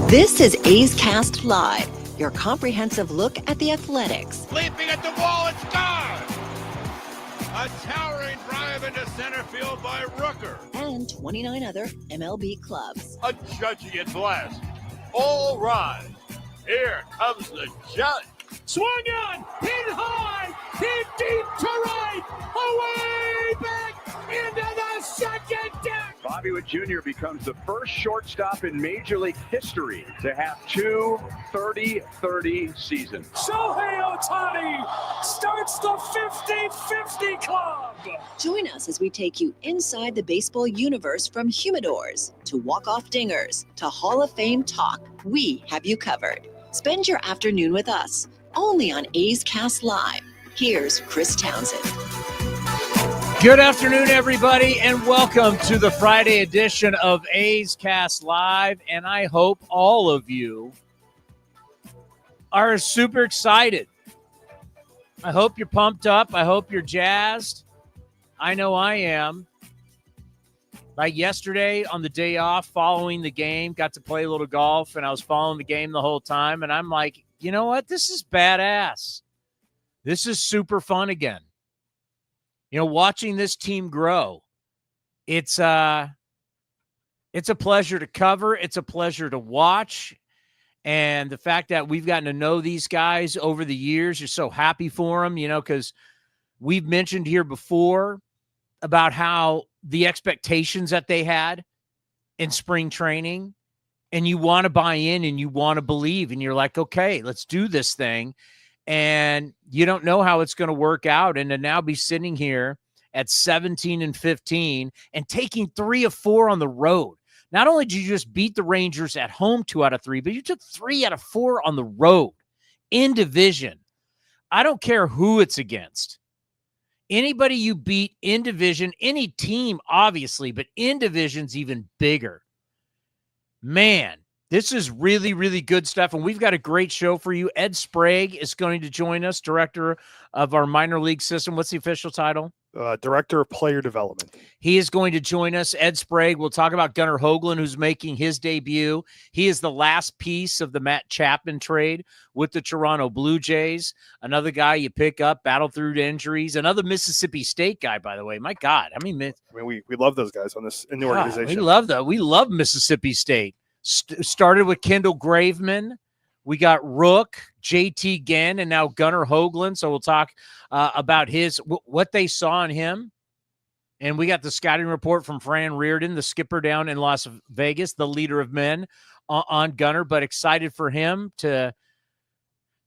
This is A's Cast Live, your comprehensive look at the Athletics. Leaping at the wall, it's gone! A towering drive into center field by Rooker. And 29 other MLB clubs. A judging blast. All rise. Here comes the judge. Swung on, hit high, hit deep to right, away back into the second deck. Bobby Witt Jr. becomes the first shortstop in Major League history to have two 30-30 seasons. Shohei Ohtani starts the 50-50 club. Join us as we take you inside the baseball universe, from humidors to walk-off dingers to Hall of Fame talk. We have you covered. Spend your afternoon with us, only on A's Cast Live. Here's Chris Townsend. Good afternoon, everybody, and welcome to the Friday edition of A's Cast Live. And I hope all of you are super excited. I hope you're pumped up. I hope you're jazzed. I know I am. Like yesterday, on the day off, following the game, got to play a little golf, and I was following the game the whole time, and I'm like, you know what? This is badass. This is super fun again. You know, watching this team grow, it's a pleasure to cover. It's a pleasure to watch. And the fact that we've gotten to know these guys over the years, you're so happy for them, you know, because we've mentioned here before about how the expectations that they had in spring training, and you want to buy in and you want to believe, and you're like, okay, let's do this thing. And you don't know how it's going to work out. And to now be sitting here at 17-15 and taking 3 of 4 on the road. Not only did you just beat the Rangers at home 2 out of 3, but you took 3 out of 4 on the road in division. I don't care who it's against. Anybody you beat in division, any team, obviously, but in division's even bigger. Man, this is really, really good stuff, and we've got a great show for you. Ed Sprague is going to join us, director of our minor league system. What's the official title? Director of Player Development. He is going to join us. Ed Sprague. We'll talk about Gunnar Hoglund, who's making his debut. He is the last piece of the Matt Chapman trade with the Toronto Blue Jays. Another guy you pick up, battle through injuries. Another Mississippi State guy, by the way. My God. I mean, we love those guys in the organization. We love that. We love Mississippi State. Started with Kendall Graveman. We got Rook, JT Ginn, and now Gunnar Hoglund. So we'll talk about what they saw in him. And we got the scouting report from Fran Reardon, the skipper down in Las Vegas, the leader of men on Gunnar, but excited for him to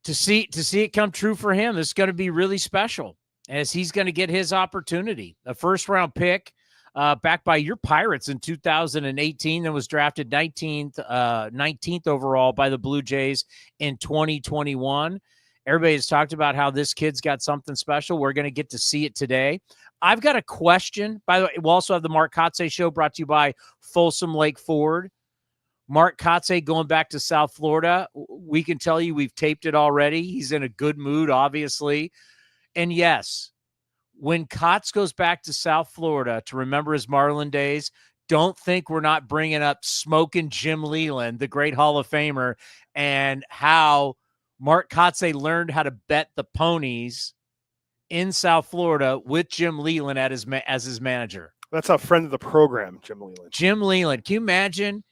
see it come true for him. This is going to be really special as he's going to get his opportunity. A first-round pick backed by your Pirates in 2018, and was drafted 19th overall by the Blue Jays in 2021. Everybody has talked about how this kid's got something special. We're going to get to see it today. I've got a question. By the way, we'll also have the Mark Kotsay Show brought to you by Folsom Lake Ford. Mark Kotsay going back to South Florida. We can tell you we've taped it already. He's in a good mood, obviously. And yes, when Kotz goes back to South Florida to remember his Marlin days, don't think we're not bringing up smoking Jim Leland, the great Hall of Famer, and how Mark Kotsay learned how to bet the ponies in South Florida with Jim Leland as his manager. That's a friend of the program, Jim Leland. Jim Leland. Can you imagine?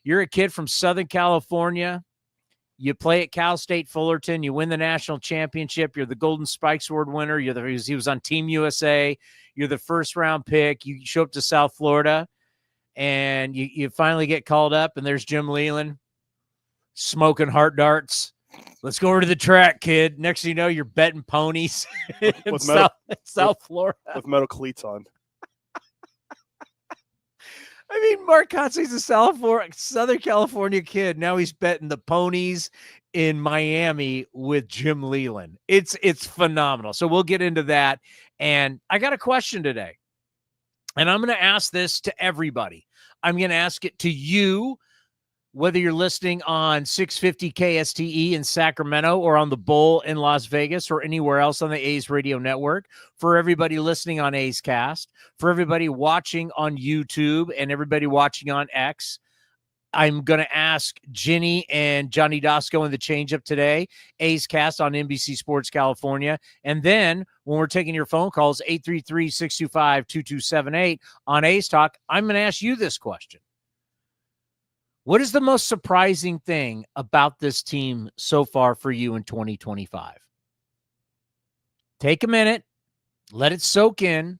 You're a kid from Southern California. You play at Cal State Fullerton. You win the national championship. You're the Golden Spike Sword winner. He was on Team USA. You're the first-round pick. You show up to South Florida, and you finally get called up, and there's Jim Leland smoking heart darts. Let's go over to the track, kid. Next thing you know, you're betting ponies in South Florida. With metal cleats on. I mean, Mark Kotsay's a Southern California kid. Now he's betting the ponies in Miami with Jim Leland. It's phenomenal. So we'll get into that. And I got a question today. And I'm going to ask this to everybody. I'm going to ask it to you, whether you're listening on 650 KSTE in Sacramento or on the Bowl in Las Vegas or anywhere else on the A's radio network, for everybody listening on A's Cast, for everybody watching on YouTube and everybody watching on X, I'm going to ask Ginny and Johnny Dosco in the Change-Up today, A's Cast on NBC Sports California. And then when we're taking your phone calls, 833-625-2278 on A's Talk, I'm going to ask you this question. What is the most surprising thing about this team so far for you in 2025? Take a minute. Let it soak in.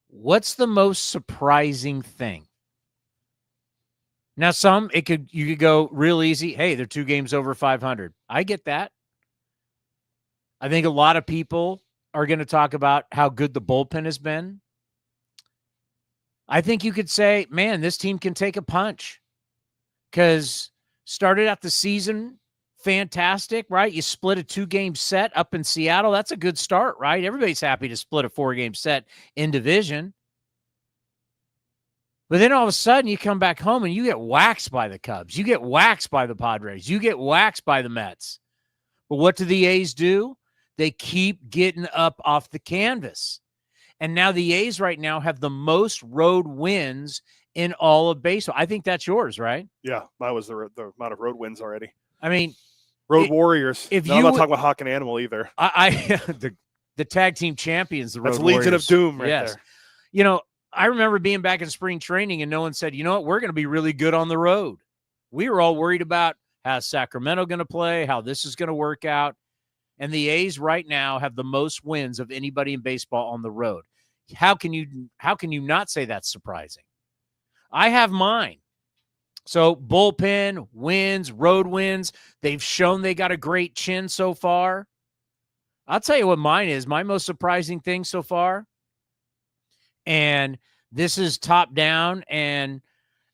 What's the most surprising thing? Now, you could go real easy. Hey, they're 2 games over 500. I get that. I think a lot of people are going to talk about how good the bullpen has been. I think you could say, man, this team can take a punch because started out the season fantastic, right? You split a 2-game set up in Seattle. That's a good start, right? Everybody's happy to split a 4-game set in division. But then all of a sudden you come back home and you get waxed by the Cubs. You get waxed by the Padres. You get waxed by the Mets. But what do the A's do? They keep getting up off the canvas. And now the A's right now have the most road wins in all of baseball. I think that's yours, right? Yeah, that was the amount of road wins already. I mean, road warriors. If I'm not talking about Hawk and Animal either. The tag team champions, the road That's warriors. Legion of Doom right Yes. there. You know, I remember being back in spring training and no one said, you know what, we're going to be really good on the road. We were all worried about how's Sacramento going to play, how this is going to work out. And the A's right now have the most wins of anybody in baseball on the road. How can you not say that's surprising? I have mine. So bullpen wins, road wins. They've shown they got a great chin so far. I'll tell you what mine is. My most surprising thing so far, and this is top down, and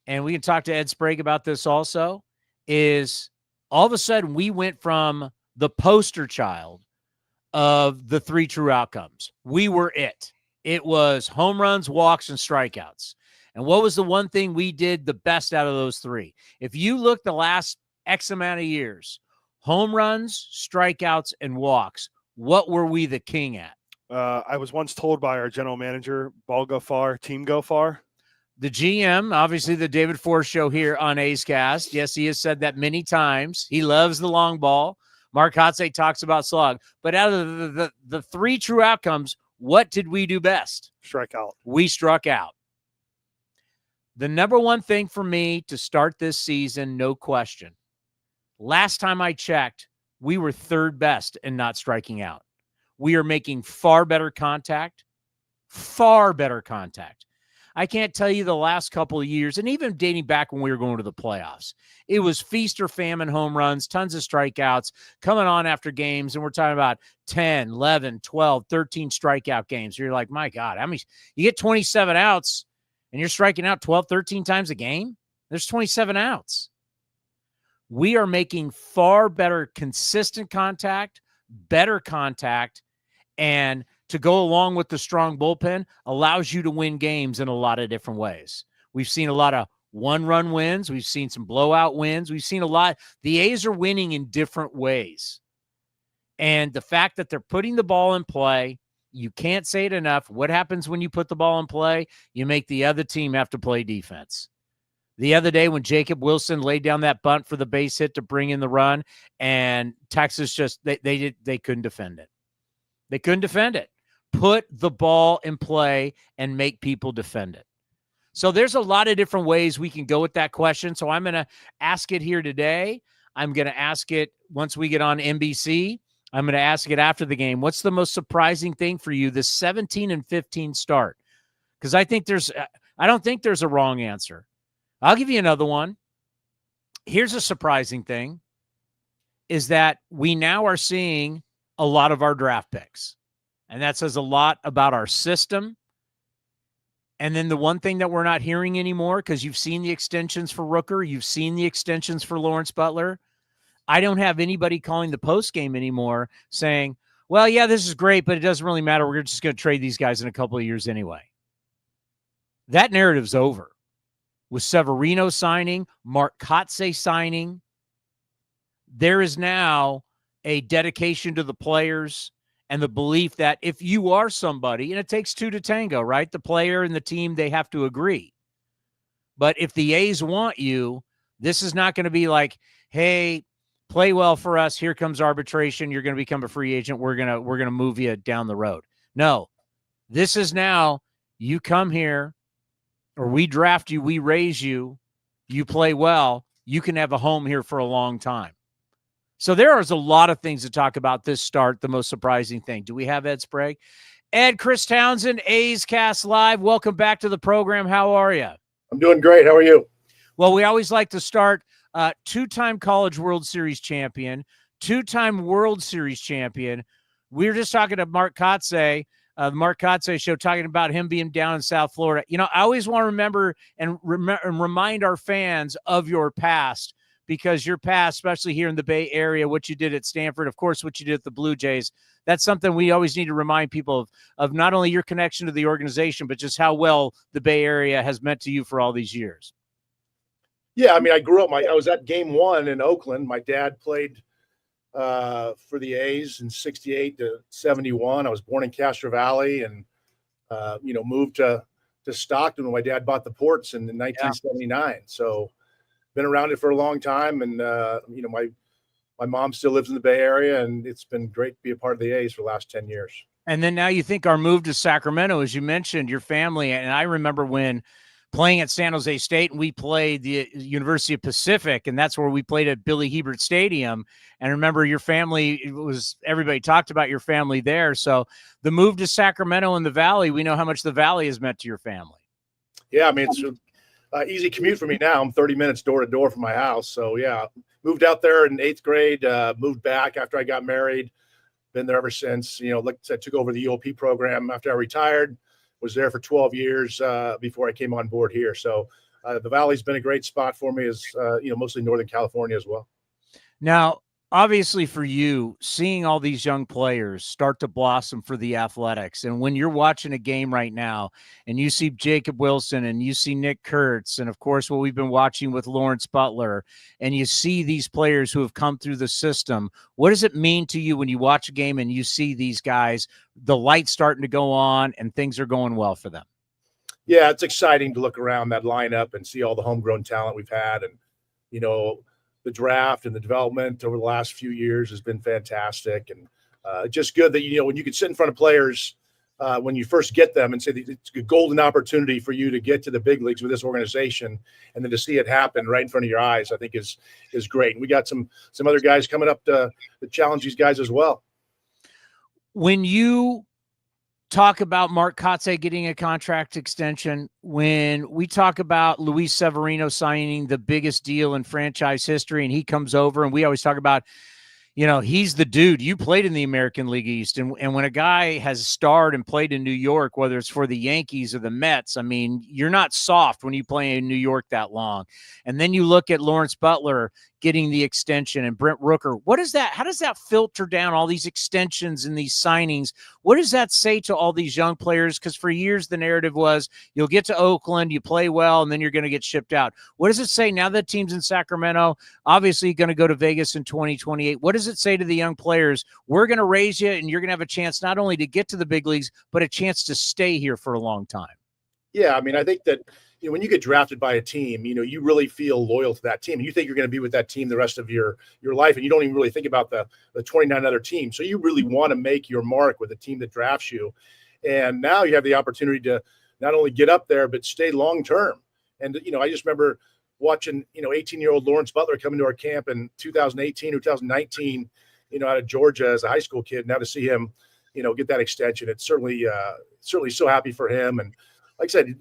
we can talk to Ed Sprague about this also, is all of a sudden we went from the poster child of the 3 true outcomes. We were it. It was home runs, walks, and strikeouts. And what was the one thing we did the best out of those 3? If you look the last X amount of years, home runs, strikeouts, and walks, what were we the king at? I was once told by our general manager, ball go far, team go far. The GM, obviously the David Force show here on A's Cast. Yes, he has said that many times. He loves the long ball. Mark Kotsay talks about slog. But out of the 3 true outcomes, what did we do best? Strike out. We struck out. The number one thing for me to start this season, no question. Last time I checked, we were 3rd best in not striking out. We are making far better contact. I can't tell you the last couple of years, and even dating back when we were going to the playoffs, it was feast or famine home runs, tons of strikeouts coming on after games, and we're talking about 10, 11, 12, 13 strikeout games. You're like, my God, how many? You get 27 outs, and you're striking out 12, 13 times a game? There's 27 outs. We are making far better consistent contact, better contact, and to go along with the strong bullpen allows you to win games in a lot of different ways. We've seen a lot of 1-run wins. We've seen some blowout wins. We've seen a lot. The A's are winning in different ways. And the fact that they're putting the ball in play, you can't say it enough. What happens when you put the ball in play? You make the other team have to play defense. The other day when Jacob Wilson laid down that bunt for the base hit to bring in the run, and Texas just they couldn't defend it. They couldn't defend it. Put the ball in play and make people defend it. So there's a lot of different ways we can go with that question. So I'm going to ask it here today. I'm going to ask it once we get on NBC. I'm going to ask it after the game. What's the most surprising thing for you, this 17-15 start? Because I don't think there's a wrong answer. I'll give you another one. Here's a surprising thing, is that we now are seeing a lot of our draft picks. And that says a lot about our system. And then the one thing that we're not hearing anymore, because you've seen the extensions for Rooker, you've seen the extensions for Lawrence Butler. I don't have anybody calling the post game anymore saying, well, yeah, this is great, but it doesn't really matter. We're just going to trade these guys in a couple of years anyway. That narrative's over. With Severino signing, Mark Kotsay signing, there is now a dedication to the players and the belief that if you are somebody, and it takes 2 to tango, right? The player and the team, they have to agree. But if the A's want you, This is not going to be like, hey, play well for us. Here comes arbitration. You're going to become a free agent. We're going to move you down the road. No, this is now you come here, or we draft you, we raise you, you play well, you can have a home here for a long time. So there is a lot of things to talk about this start. The most surprising thing. Do we have Ed Sprague? Ed, Chris Townsend, A's Cast Live. Welcome back to the program. How are you? I'm doing great. How are you? Well, we always like to start two-time College World Series champion, two-time World Series champion. We were just talking to Mark Kotsay, the Mark Kotsay show, talking about him being down in South Florida. You know, I always want to remember and remind our fans of your past, because your past, especially here in the Bay Area, what you did at Stanford, of course, what you did at the Blue Jays, that's something we always need to remind people of not only your connection to the organization, but just how well the Bay Area has meant to you for all these years. Yeah, I mean, I grew up, I was at Game 1 in Oakland. My dad played for the A's in 68 to 71. I was born in Castro Valley and, moved to Stockton when my dad bought the Ports in 1979. Yeah. So been around it for a long time. And, my mom still lives in the Bay Area, and it's been great to be a part of the A's for the last 10 years. And then now you think our move to Sacramento, as you mentioned, your family. And I remember when playing at San Jose State, and we played the University of Pacific, and that's where we played at Billy Hebert Stadium. And remember, your family, everybody talked about your family there. So the move to Sacramento and the Valley, we know how much the Valley has meant to your family. Yeah, I mean, it's an easy commute for me now. I'm 30 minutes door to door from my house. So yeah, moved out there in 8th grade, moved back after I got married, been there ever since. Like I said, took over the UOP program after I retired. Was there for 12 years before I came on board here. So the Valley's been a great spot for me, as mostly Northern California as well. Now, obviously for you, seeing all these young players start to blossom for the Athletics, and when you're watching a game right now and you see Jacob Wilson and you see Nick Kurtz, and of course what we've been watching with Lawrence Butler, and you see these players who have come through the system, what does it mean to you when you watch a game and you see these guys, the lights starting to go on and things are going well for them? Yeah, it's exciting to look around that lineup and see all the homegrown talent we've had. And, the draft and the development over the last few years has been fantastic. And just good that, when you can sit in front of players when you first get them and say it's a golden opportunity for you to get to the big leagues with this organization, and then to see it happen right in front of your eyes, I think is great. And we got some other guys coming up to challenge these guys as well. When you talk about Mark Kotsay getting a contract extension, when we talk about Luis Severino signing the biggest deal in franchise history, and he comes over, and we always talk about, he's the dude. You played in the American League East, and when a guy has starred and played in New York, whether it's for the Yankees or the Mets, I mean, you're not soft when you play in New York that long. And then you look at Lawrence Butler getting the extension, and Brent Rooker. What is that? How does that filter down all these extensions and these signings? What does that say to all these young players? Because for years the narrative was you'll get to Oakland, you play well, and then you're going to get shipped out. What does it say now that team's in Sacramento, obviously going to go to Vegas in 2028? What does it say to the young players? We're going to raise you, and you're going to have a chance not only to get to the big leagues, but a chance to stay here for a long time. Yeah, I mean, I think that when you get drafted by a team, you really feel loyal to that team, and you think you're going to be with that team the rest of your life, and you don't even really think about the 29 other teams. So you really want to make your mark with the team that drafts you. And now you have the opportunity to not only get up there, but stay long-term. And, I just remember watching, 18-year-old Lawrence Butler come into our camp in 2018 or 2019, out of Georgia as a high school kid. Now to see him, get that extension, it's certainly so happy for him. And like I said,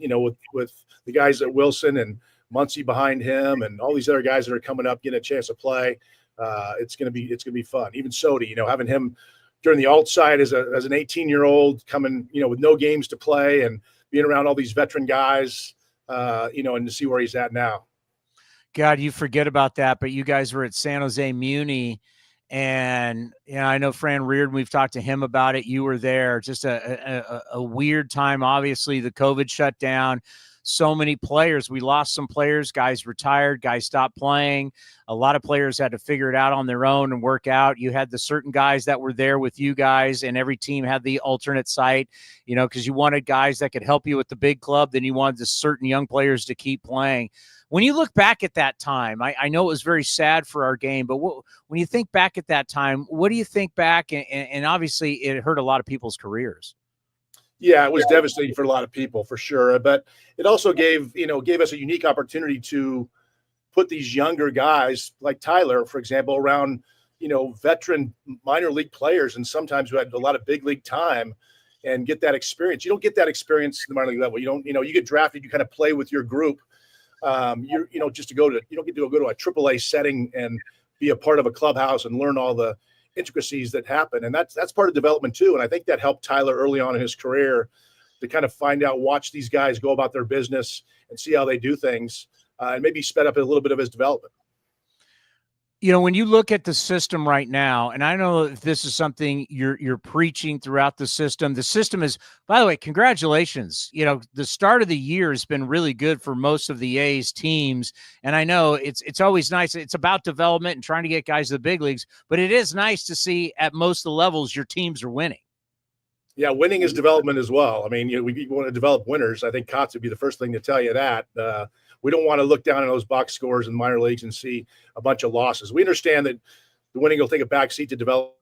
with the guys at Wilson and Muncy behind him and all these other guys that are coming up, getting a chance to play, it's going to be fun. Even Sodi, having him during the alt side as an 18-year-old coming, with no games to play and being around all these veteran guys, and to see where he's at now. God, you forget about that, but you guys were at San Jose Muni. And, I know Fran Reardon, we've talked to him about it. You were there. Just a weird time. Obviously, the COVID shut down. so many players. We lost some players, guys retired, guys stopped playing. A lot of players had to figure it out on their own and work out. You had the certain guys that were there with you guys, and every team had the alternate site, because you wanted guys that could help you with the big club. Then you wanted the certain young players to keep playing. When you look back at that time, I know it was very sad for our game, but when you think back at that time, what do you think back? And obviously it hurt a lot of people's careers. Yeah, it was devastating for a lot of people, for sure. But it also gave us a unique opportunity to put these younger guys like Tyler, for example, around, veteran minor league players, and sometimes who had a lot of big league time, and get that experience. You don't get that experience in the minor league level. You get drafted, you kind of play with your group. You don't get to go to a AAA setting and be a part of a clubhouse and learn all the intricacies that happen. And that's part of development too. And I think that helped Tyler early on in his career to kind of watch these guys go about their business and see how they do things, and maybe sped up a little bit of his development. When you look at the system right now, and I know if this is something you're preaching throughout the system is, by the way, congratulations. The start of the year has been really good for most of the A's teams. And I know it's always nice. It's about development and trying to get guys to the big leagues, but it is nice to see at most of the levels your teams are winning. Yeah, winning is development as well. I mean, we want to develop winners. I think Kotsay would be the first thing to tell you that. We don't want to look down at those box scores in the minor leagues and see a bunch of losses. We understand that the winning will take a backseat to develop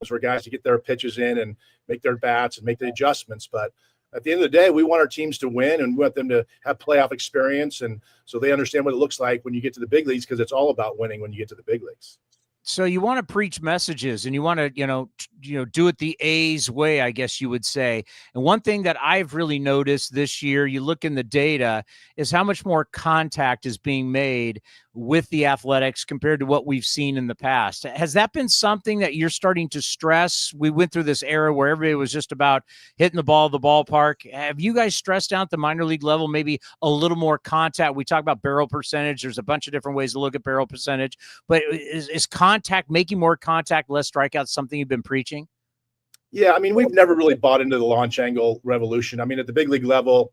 for guys to get their pitches in and make their bats and make the adjustments. But at the end of the day, we want our teams to win, and we want them to have playoff experience, and so they understand what it looks like when you get to the big leagues, because it's all about winning when you get to the big leagues. So you want to preach messages, and you want to, do it the A's way, I guess you would say. And one thing that I've really noticed this year, you look in the data, is how much more contact is being made with the Athletics compared to what we've seen in the past. Has that been something that you're starting to stress? We went through this era where everybody was just about hitting the ball at the ballpark. Have you guys stressed out the minor league level, maybe a little more contact? We talk about barrel percentage. There's a bunch of different ways to look at barrel percentage, but is contact, making more contact, less strikeouts, something you've been preaching? Yeah, I mean, we've never really bought into the launch angle revolution. I mean, at the big league level,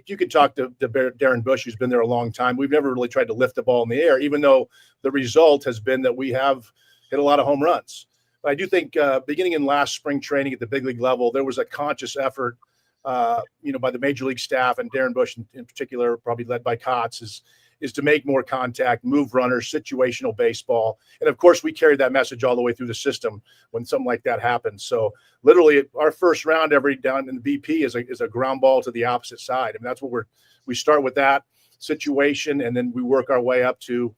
you could talk to Darren Bush, who's been there a long time. We've never really tried to lift the ball in the air, even though the result has been that we have hit a lot of home runs. But I do think beginning in last spring training at the big league level, there was a conscious effort, by the major league staff, and Darren Bush in particular, probably led by Kotz, is to make more contact, move runners, situational baseball. And of course, we carried that message all the way through the system when something like that happens. So literally our first round every down in the BP is a ground ball to the opposite side. I mean, that's what we start with, that situation, and then we work our way up to,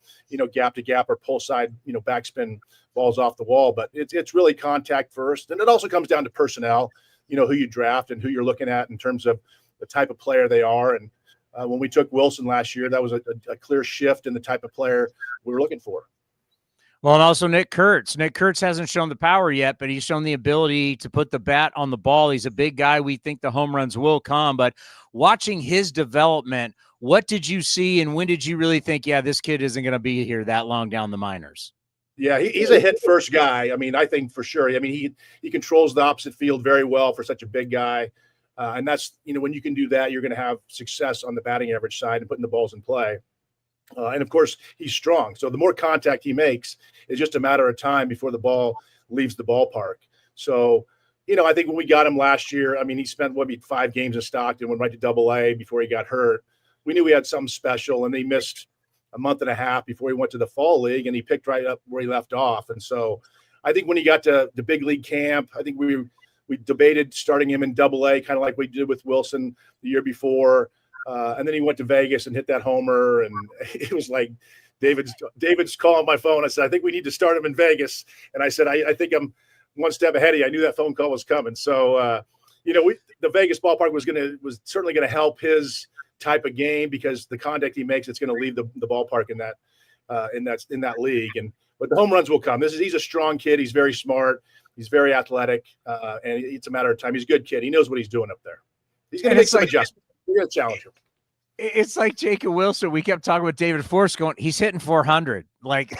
gap to gap or pull side, backspin balls off the wall. But it's really contact first. And it also comes down to personnel, who you draft and who you're looking at in terms of the type of player they are. And when we took Wilson last year, that was a clear shift in the type of player we were looking for. Well, and also Nick Kurtz. Nick Kurtz hasn't shown the power yet, but he's shown the ability to put the bat on the ball. He's a big guy. We think the home runs will come. But watching his development, what did you see, and when did you really think, yeah, this kid isn't going to be here that long down the minors? Yeah, he's a hit-first guy. I mean, I think for sure. I mean, he controls the opposite field very well for such a big guy. And that's, when you can do that, you're going to have success on the batting average side and putting the balls in play. And of course, he's strong. So the more contact he makes, it's just a matter of time before the ball leaves the ballpark. So, I think when we got him last year, I mean, he spent 5 games in Stockton, went right to AA before he got hurt. We knew we had something special, and he missed a month and a half before he went to the fall league, and he picked right up where he left off. And so I think when he got to the big league camp, I think we debated starting him in AA, kind of like we did with Wilson the year before. And then he went to Vegas and hit that homer. And it was like, David's calling my phone. I said, I think we need to start him in Vegas. And I said, I think I'm one step ahead of you. I knew that phone call was coming. So, the Vegas ballpark was certainly going to help his type of game, because the contact he makes, it's going to leave the ballpark in that league. But the home runs will come. He's a strong kid. He's very smart. He's very athletic, and it's a matter of time. He's a good kid. He knows what he's doing up there. He's going to make some adjustments. We're going to challenge him. It's like Jacob Wilson. We kept talking with David Force going, he's hitting 400. Like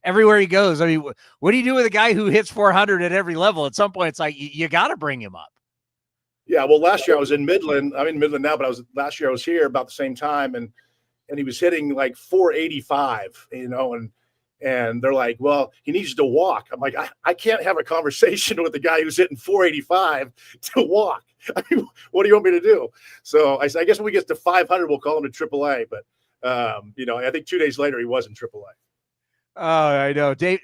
everywhere he goes. I mean, what do you do with a guy who hits 400 at every level? At some point, it's like you got to bring him up. Yeah, well, last year I was in Midland. I'm in Midland now, but last year I was here about the same time, and he was hitting like 485, and they're like, well, he needs to walk. I'm like, I can't have a conversation with the guy who's hitting 485 to walk. I mean, what do you want me to do? So I said, I guess when we get to 500, we'll call him to AAA. But I think 2 days later he was in AAA. Oh, I know. Dave,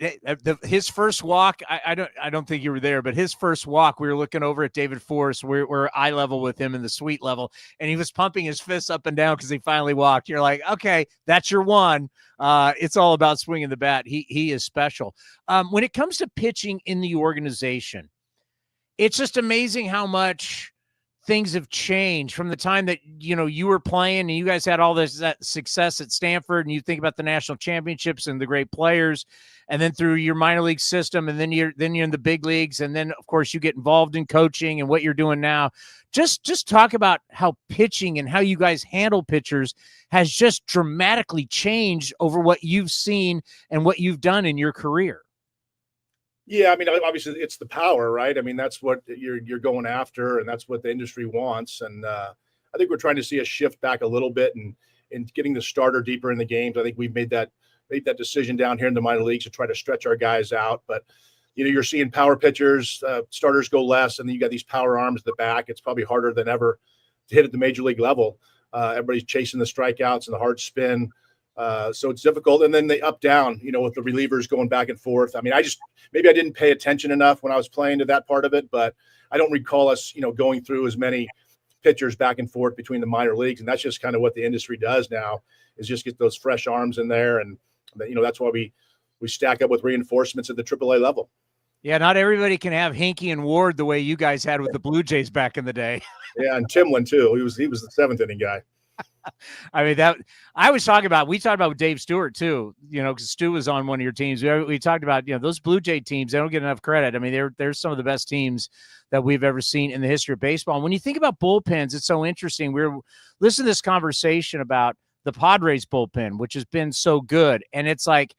his first walk, I don't think you were there, but his first walk, we were looking over at David Forrest. We're eye level with him in the suite level, and he was pumping his fists up and down because he finally walked. You're like, okay, that's your one. It's all about swinging the bat. He is special. When it comes to pitching in the organization, it's just amazing how much things have changed from the time that, you were playing and you guys had all that success at Stanford, and you think about the national championships and the great players, and then through your minor league system, and then you're in the big leagues. And then of course you get involved in coaching and what you're doing now. Just talk about how pitching and how you guys handle pitchers has just dramatically changed over what you've seen and what you've done in your career. Yeah, I mean, obviously it's the power, right? I mean, that's what you're going after, and that's what the industry wants. And I think we're trying to see a shift back a little bit and getting the starter deeper in the games. I think we've made that decision down here in the minor leagues to try to stretch our guys out. But you're seeing power pitchers, starters go less, and then you got these power arms at the back. It's probably harder than ever to hit at the major league level. Everybody's chasing the strikeouts and the hard spin. So it's difficult. And then they up down, with the relievers going back and forth. I mean, maybe I didn't pay attention enough when I was playing to that part of it, but I don't recall us, going through as many pitchers back and forth between the minor leagues. And that's just kind of what the industry does now, is just get those fresh arms in there. And, that's why we stack up with reinforcements at the AAA level. Yeah. Not everybody can have Hinkie and Ward the way you guys had with the Blue Jays back in the day. Yeah. And Timlin too. He was the seventh inning guy. I mean, we talked about with Dave Stewart too, because Stu was on one of your teams. We talked about, those Blue Jay teams, they don't get enough credit. I mean, they're some of the best teams that we've ever seen in the history of baseball. And when you think about bullpens, it's so interesting. We're listening to this conversation about the Padres bullpen, which has been so good. And it's like,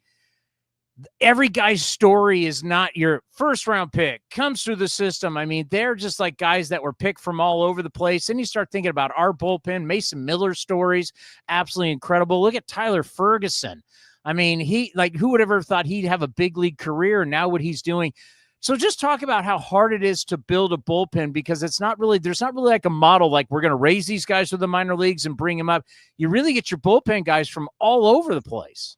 every guy's story is not your first round pick, comes through the system. I mean, they're just like guys that were picked from all over the place. Then you start thinking about our bullpen, Mason Miller stories, absolutely incredible. Look at Tyler Ferguson. I mean, who would ever thought he'd have a big league career, and now what he's doing. So just talk about how hard it is to build a bullpen, because there's not really like a model, like we're going to raise these guys to the minor leagues and bring them up. You really get your bullpen guys from all over the place.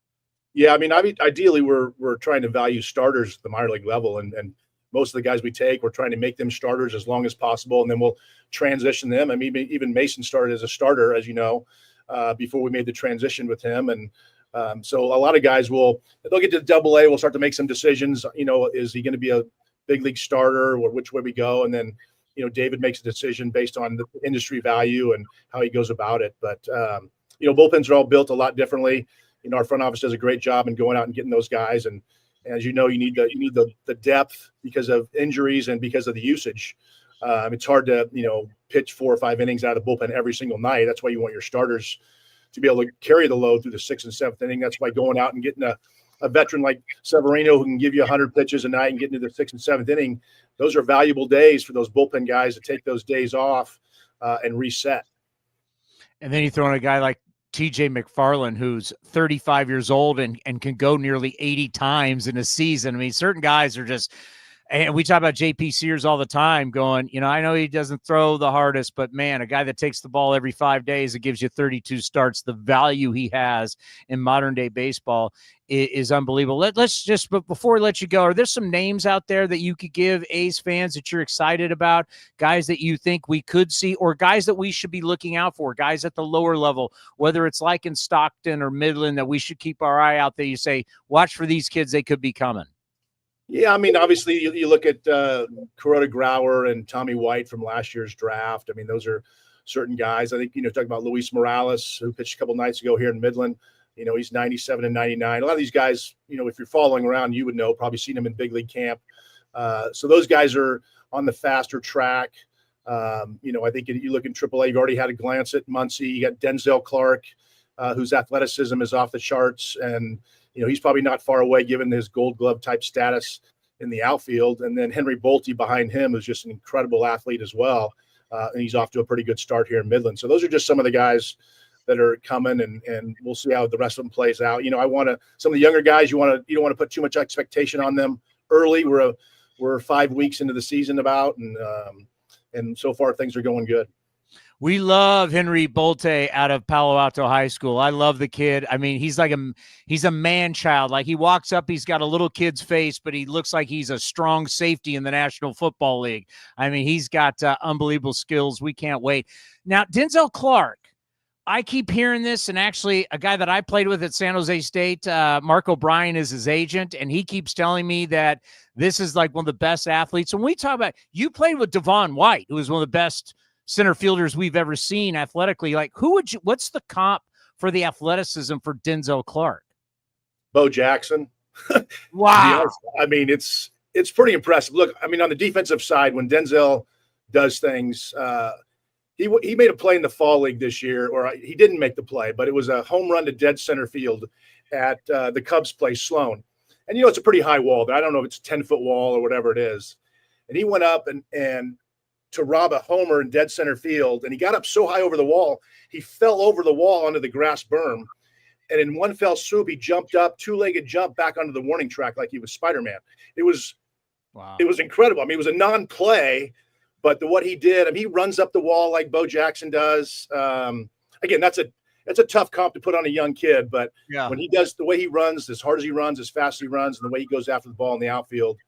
Yeah, I mean, ideally, we're trying to value starters at the minor league level, and most of the guys we take, we're trying to make them starters as long as possible, and then we'll transition them. I mean, even Mason started as a starter, as you know, before we made the transition with him, and so a lot of guys they'll get to AA. We'll start to make some decisions. Is he going to be a big league starter, or which way we go? And then David makes a decision based on the industry value and how he goes about it. But bullpens are all built a lot differently. Our front office does a great job in going out and getting those guys. And as you know, you need the depth because of injuries and because of the usage. It's hard to, pitch 4 or 5 innings out of the bullpen every single night. That's why you want your starters to be able to carry the load through the 6th and 7th inning. That's why going out and getting a veteran like Severino who can give you 100 pitches a night and get into the 6th and 7th inning, those are valuable days for those bullpen guys to take those days off and reset. And then you throw in a guy like TJ McFarland, who's 35 years old and can go nearly 80 times in a season. I mean, certain guys are just, and we talk about JP Sears all the time going, I know he doesn't throw the hardest, but man, a guy that takes the ball every 5 days, it gives you 32 starts. The value he has in modern day baseball is unbelievable. But before we let you go, are there some names out there that you could give A's fans that you're excited about, guys that you think we could see, or guys that we should be looking out for, guys at the lower level, whether it's like in Stockton or Midland, that we should keep our eye out there? You say, watch for these kids. They could be coming. Yeah, I mean, obviously, you look at Kuroda Grauer and Tommy White from last year's draft. I mean, those are certain guys. I think, talking about Luis Morales, who pitched a couple nights ago here in Midland. He's 97 and 99. A lot of these guys, if you're following around, you would know, probably seen them in big league camp. So those guys are on the faster track. I think you look in AAA, you've already had a glance at Muncy. You got Denzel Clarke, whose athleticism is off the charts. And, he's probably not far away given his Gold Glove type status in the outfield. And then Henry Bolte behind him is just an incredible athlete as well. and he's off to a pretty good start here in Midland. So those are just some of the guys that are coming, and we'll see how the rest of them plays out. Some of the younger guys, you don't want to put too much expectation on them early. We're 5 weeks into the season and so far things are going good. We love Henry Bolte out of Palo Alto High School. I love the kid. I mean, he's a man child. Like, he walks up, he's got a little kid's face, but he looks like he's a strong safety in the National Football League. I mean, he's got unbelievable skills. We can't wait. Now, Denzel Clarke, I keep hearing this, and actually a guy that I played with at San Jose State, Mark O'Brien, is his agent, and he keeps telling me that this is like one of the best athletes. When we talk about, you played with Devon White, who is one of the best center fielders we've ever seen athletically. Like, what's the comp for the athleticism for Denzel Clarke? Bo Jackson. Wow. I mean, it's pretty impressive. Look, I mean, on the defensive side, when Denzel does things, he made a play in the fall league this year, or he didn't make the play, but it was a home run to dead center field at the Cubs place, Sloan. And, it's a pretty high wall. I don't know if it's a 10-foot wall or whatever it is. And he went up and to rob a homer in dead center field, and he got up so high over the wall, he fell over the wall onto the grass berm, and in one fell swoop, he jumped up, two-legged jump back onto the warning track like he was Spider-Man. It was incredible. I mean, it was a non-play, but what he did, I mean, he runs up the wall like Bo Jackson does. Again, that's a tough comp to put on a young kid, but when he does the way he runs, as hard as he runs, as fast as he runs, and the way he goes after the ball in the outfield,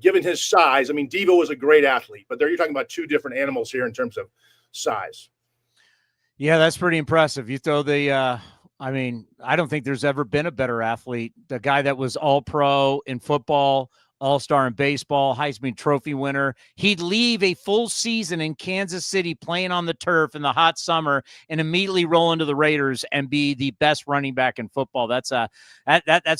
given his size, I mean, Devo was a great athlete, but you're talking about two different animals here in terms of size. Yeah, that's pretty impressive. You throw I don't think there's ever been a better athlete. The guy that was all-pro in football, all-star in baseball, Heisman Trophy winner. He'd leave a full season in Kansas City playing on the turf in the hot summer and immediately roll into the Raiders and be the best running back in football. That's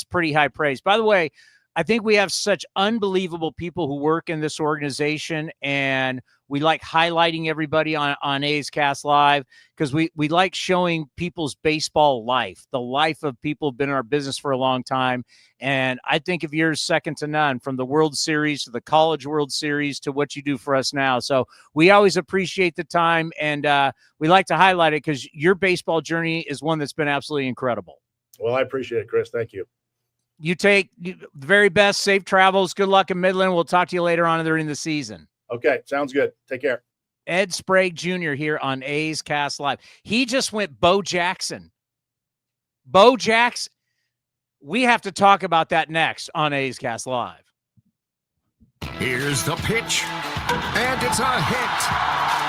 pretty high praise. By the way, I think we have such unbelievable people who work in this organization, and we like highlighting everybody on A's Cast Live because we like showing people's baseball life, the life of people who've been in our business for a long time. And I think of yours second to none, from the World Series to the College World Series to what you do for us now. So we always appreciate the time, and we like to highlight it because your baseball journey is one that's been absolutely incredible. Well, I appreciate it, Chris. Thank you. You take the very best. Safe travels. Good luck in Midland. We'll talk to you later on during the season. Okay, sounds good. Take care. Ed Sprague Jr. here on A's Cast Live. He just went Bo Jackson. Bo Jackson. We have to talk about that next on A's Cast Live. Here's the pitch, and it's a hit.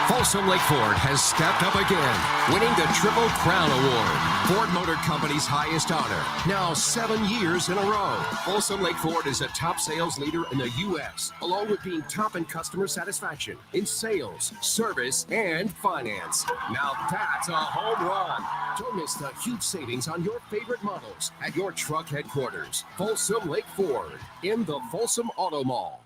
Folsom Lake Ford has stepped up again, winning the Triple Crown Award, Ford Motor Company's highest honor, now 7 years in a row. Folsom Lake Ford is a top sales leader in the U.S., along with being top in customer satisfaction, in sales, service, and finance. Now that's a home run. Don't miss the huge savings on your favorite models at your truck headquarters. Folsom Lake Ford, in the Folsom Auto Mall.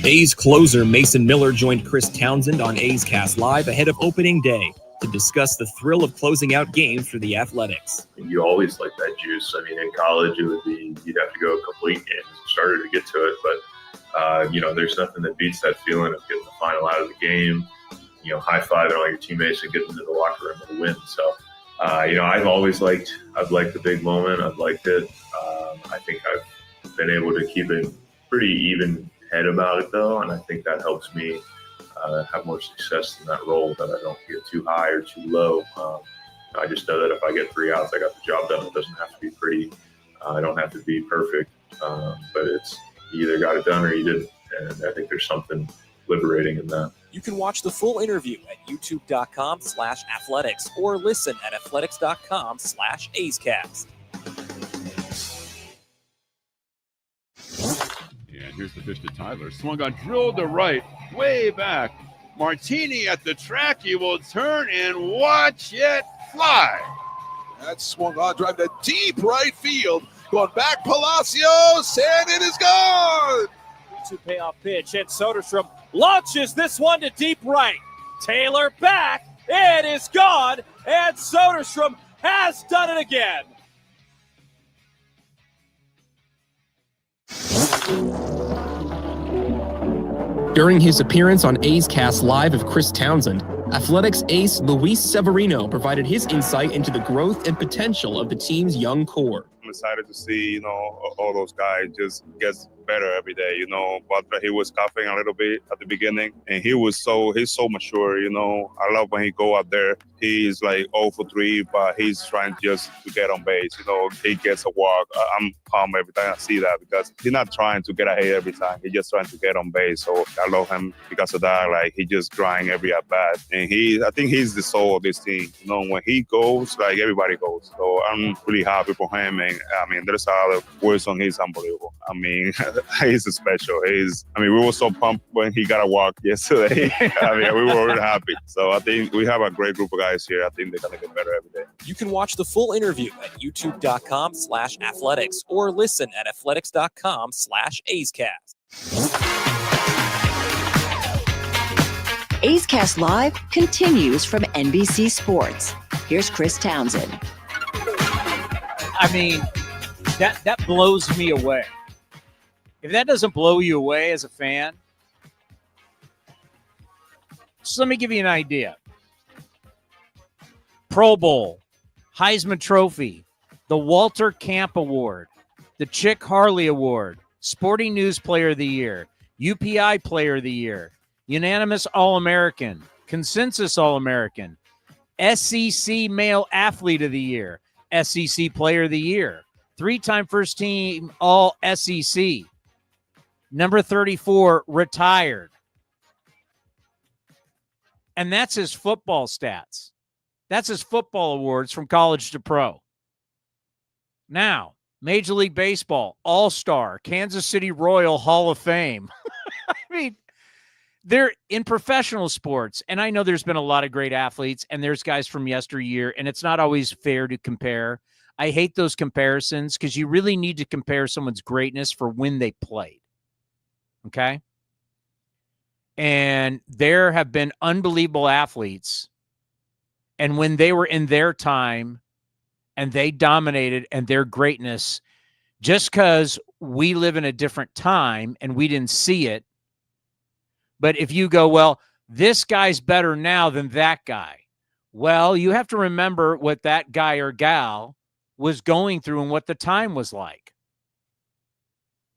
A's closer Mason Miller joined Chris Townsend on A's Cast Live ahead of opening day to discuss the thrill of closing out games for the Athletics. You always like that juice. I mean, in college, you'd have to go complete games, starter to get to it. But, there's nothing that beats that feeling of getting the final out of the game, high-fiving all your teammates and getting into the locker room with a win. So, I've liked the big moment. I've liked it. I think I've been able to keep a pretty even head about it, though, and I think that helps me have more success in that role, that I don't get too high or too low. I just know that if I get 3 outs, I got the job done. It doesn't have to be pretty. I don't have to be perfect, but it's you either got it done or you didn't, and I think there's something liberating in that. You can watch the full interview at youtube.com/athletics or listen at athletics.com/A'sCast. And here's the pitch to Tyler. Swung on, drilled to right, way back. Martini at the track. He will turn and watch it fly. That swung on, drive to deep right field. Going back, Palacios, and it is gone. 2 payoff pitch, and Soderstrom launches this one to deep right. Taylor back, it is gone, and Soderstrom has done it again. During his appearance on A's Cast Live of Chris Townsend, Athletics ace Luis Severino provided his insight into the growth and potential of the team's young core. I'm excited to see, all those guys just get better every day, but he was coughing a little bit at the beginning, and he's so mature, I love when he go out there. He's like 0 for 3, but he's trying just to get on base. He gets a walk. I'm pumped every time I see that because he's not trying to get ahead every time. He's just trying to get on base. So I love him because of that. Like, he just grind every at bat, and I think he's the soul of this team. When he goes, like, everybody goes. So I'm really happy for him, and there's a lot of words on. He's unbelievable. He's special. We were so pumped when he got a walk yesterday. We were really happy. So I think we have a great group of guys here. I think they're going to get better every day. You can watch the full interview at youtube.com/athletics or listen at athletics.com/A'sCast. A's Cast Live continues from NBC Sports. Here's Chris Townsend. That blows me away. If that doesn't blow you away as a fan, just let me give you an idea. Pro Bowl, Heisman Trophy, the Walter Camp Award, the Chick Harley Award, Sporting News Player of the Year, UPI Player of the Year, Unanimous All-American, Consensus All-American, SEC Male Athlete of the Year, SEC Player of the Year, 3-time first team All-SEC, number 34, retired. And that's his football stats. That's his football awards from college to pro. Now, Major League Baseball, All-Star, Kansas City Royal Hall of Fame. They're in professional sports, and I know there's been a lot of great athletes, and there's guys from yesteryear, and it's not always fair to compare. I hate those comparisons because you really need to compare someone's greatness for when they played. Okay? And there have been unbelievable athletes, and when they were in their time and they dominated and their greatness, just because we live in a different time and we didn't see it, but if you go, well, this guy's better now than that guy, well, you have to remember what that guy or gal was going through and what the time was like.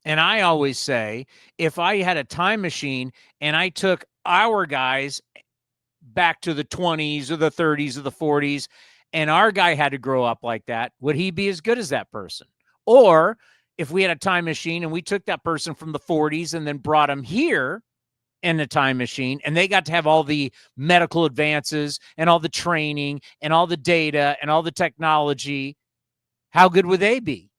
And I always say, if I had a time machine and I took our guys back to the 20s or the 30s or the 40s, and our guy had to grow up like that, would he be as good as that person? Or if we had a time machine and we took that person from the 40s and then brought him here in a time machine, and they got to have all the medical advances and all the training and all the data and all the technology, how good would they be?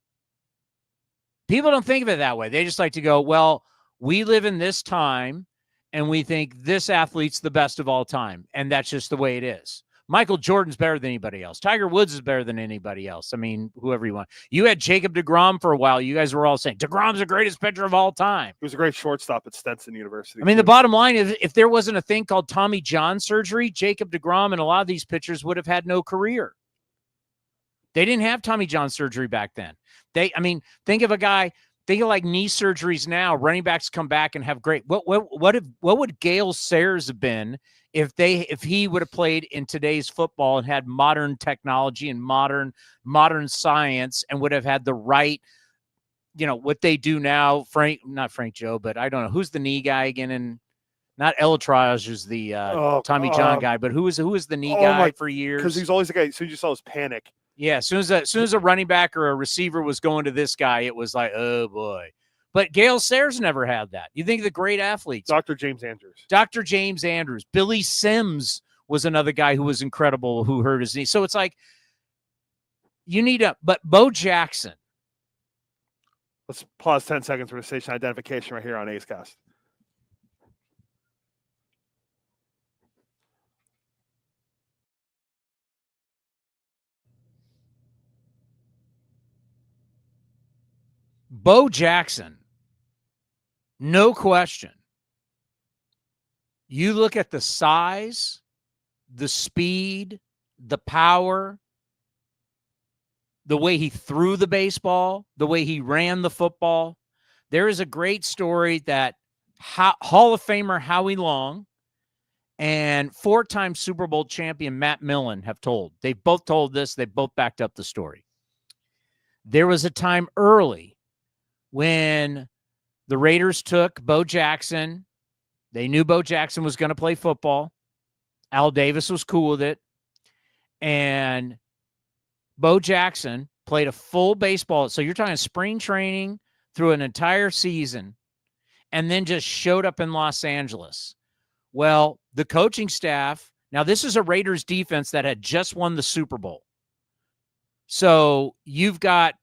People don't think of it that way. They just like to go, well, we live in this time and we think this athlete's the best of all time. And that's just the way it is. Michael Jordan's better than anybody else. Tiger Woods is better than anybody else. Whoever you want. You had Jacob deGrom for a while. You guys were all saying deGrom's the greatest pitcher of all time. He was a great shortstop at Stenson University. The bottom line is, if there wasn't a thing called Tommy John surgery, Jacob deGrom and a lot of these pitchers would have had no career. They didn't have Tommy John surgery back then. Think of a guy. Think of like knee surgeries now. Running backs come back and have great. What would Gale Sayers have been if he would have played in today's football and had modern technology and modern science and would have had the right, what they do now? Not Frank Joe, but I don't know who's the knee guy again, and not Elatrage is the Tommy John guy, but who was the knee guy for years? Because he's always the guy. So you saw his panic. Yeah, as soon as a running back or a receiver was going to this guy, it was like, oh boy. But Gale Sayers never had that. You think of the great athletes. Dr. James Andrews. Billy Sims was another guy who was incredible who hurt his knee. So it's like but Bo Jackson. Let's pause 10 seconds for the station identification right here on A's Cast. Bo Jackson, no question. You look at the size, the speed, the power, the way he threw the baseball, the way he ran the football. There is a great story that Hall of Famer Howie Long and 4-time Super Bowl champion Matt Millen have told. They've both told this. They both backed up the story. There was a time early when the Raiders took Bo Jackson. They knew Bo Jackson was going to play football. Al Davis was cool with it. And Bo Jackson played a full baseball. So you're talking spring training through an entire season and then just showed up in Los Angeles. Well, the coaching staff, now this is a Raiders defense that had just won the Super Bowl. So you've got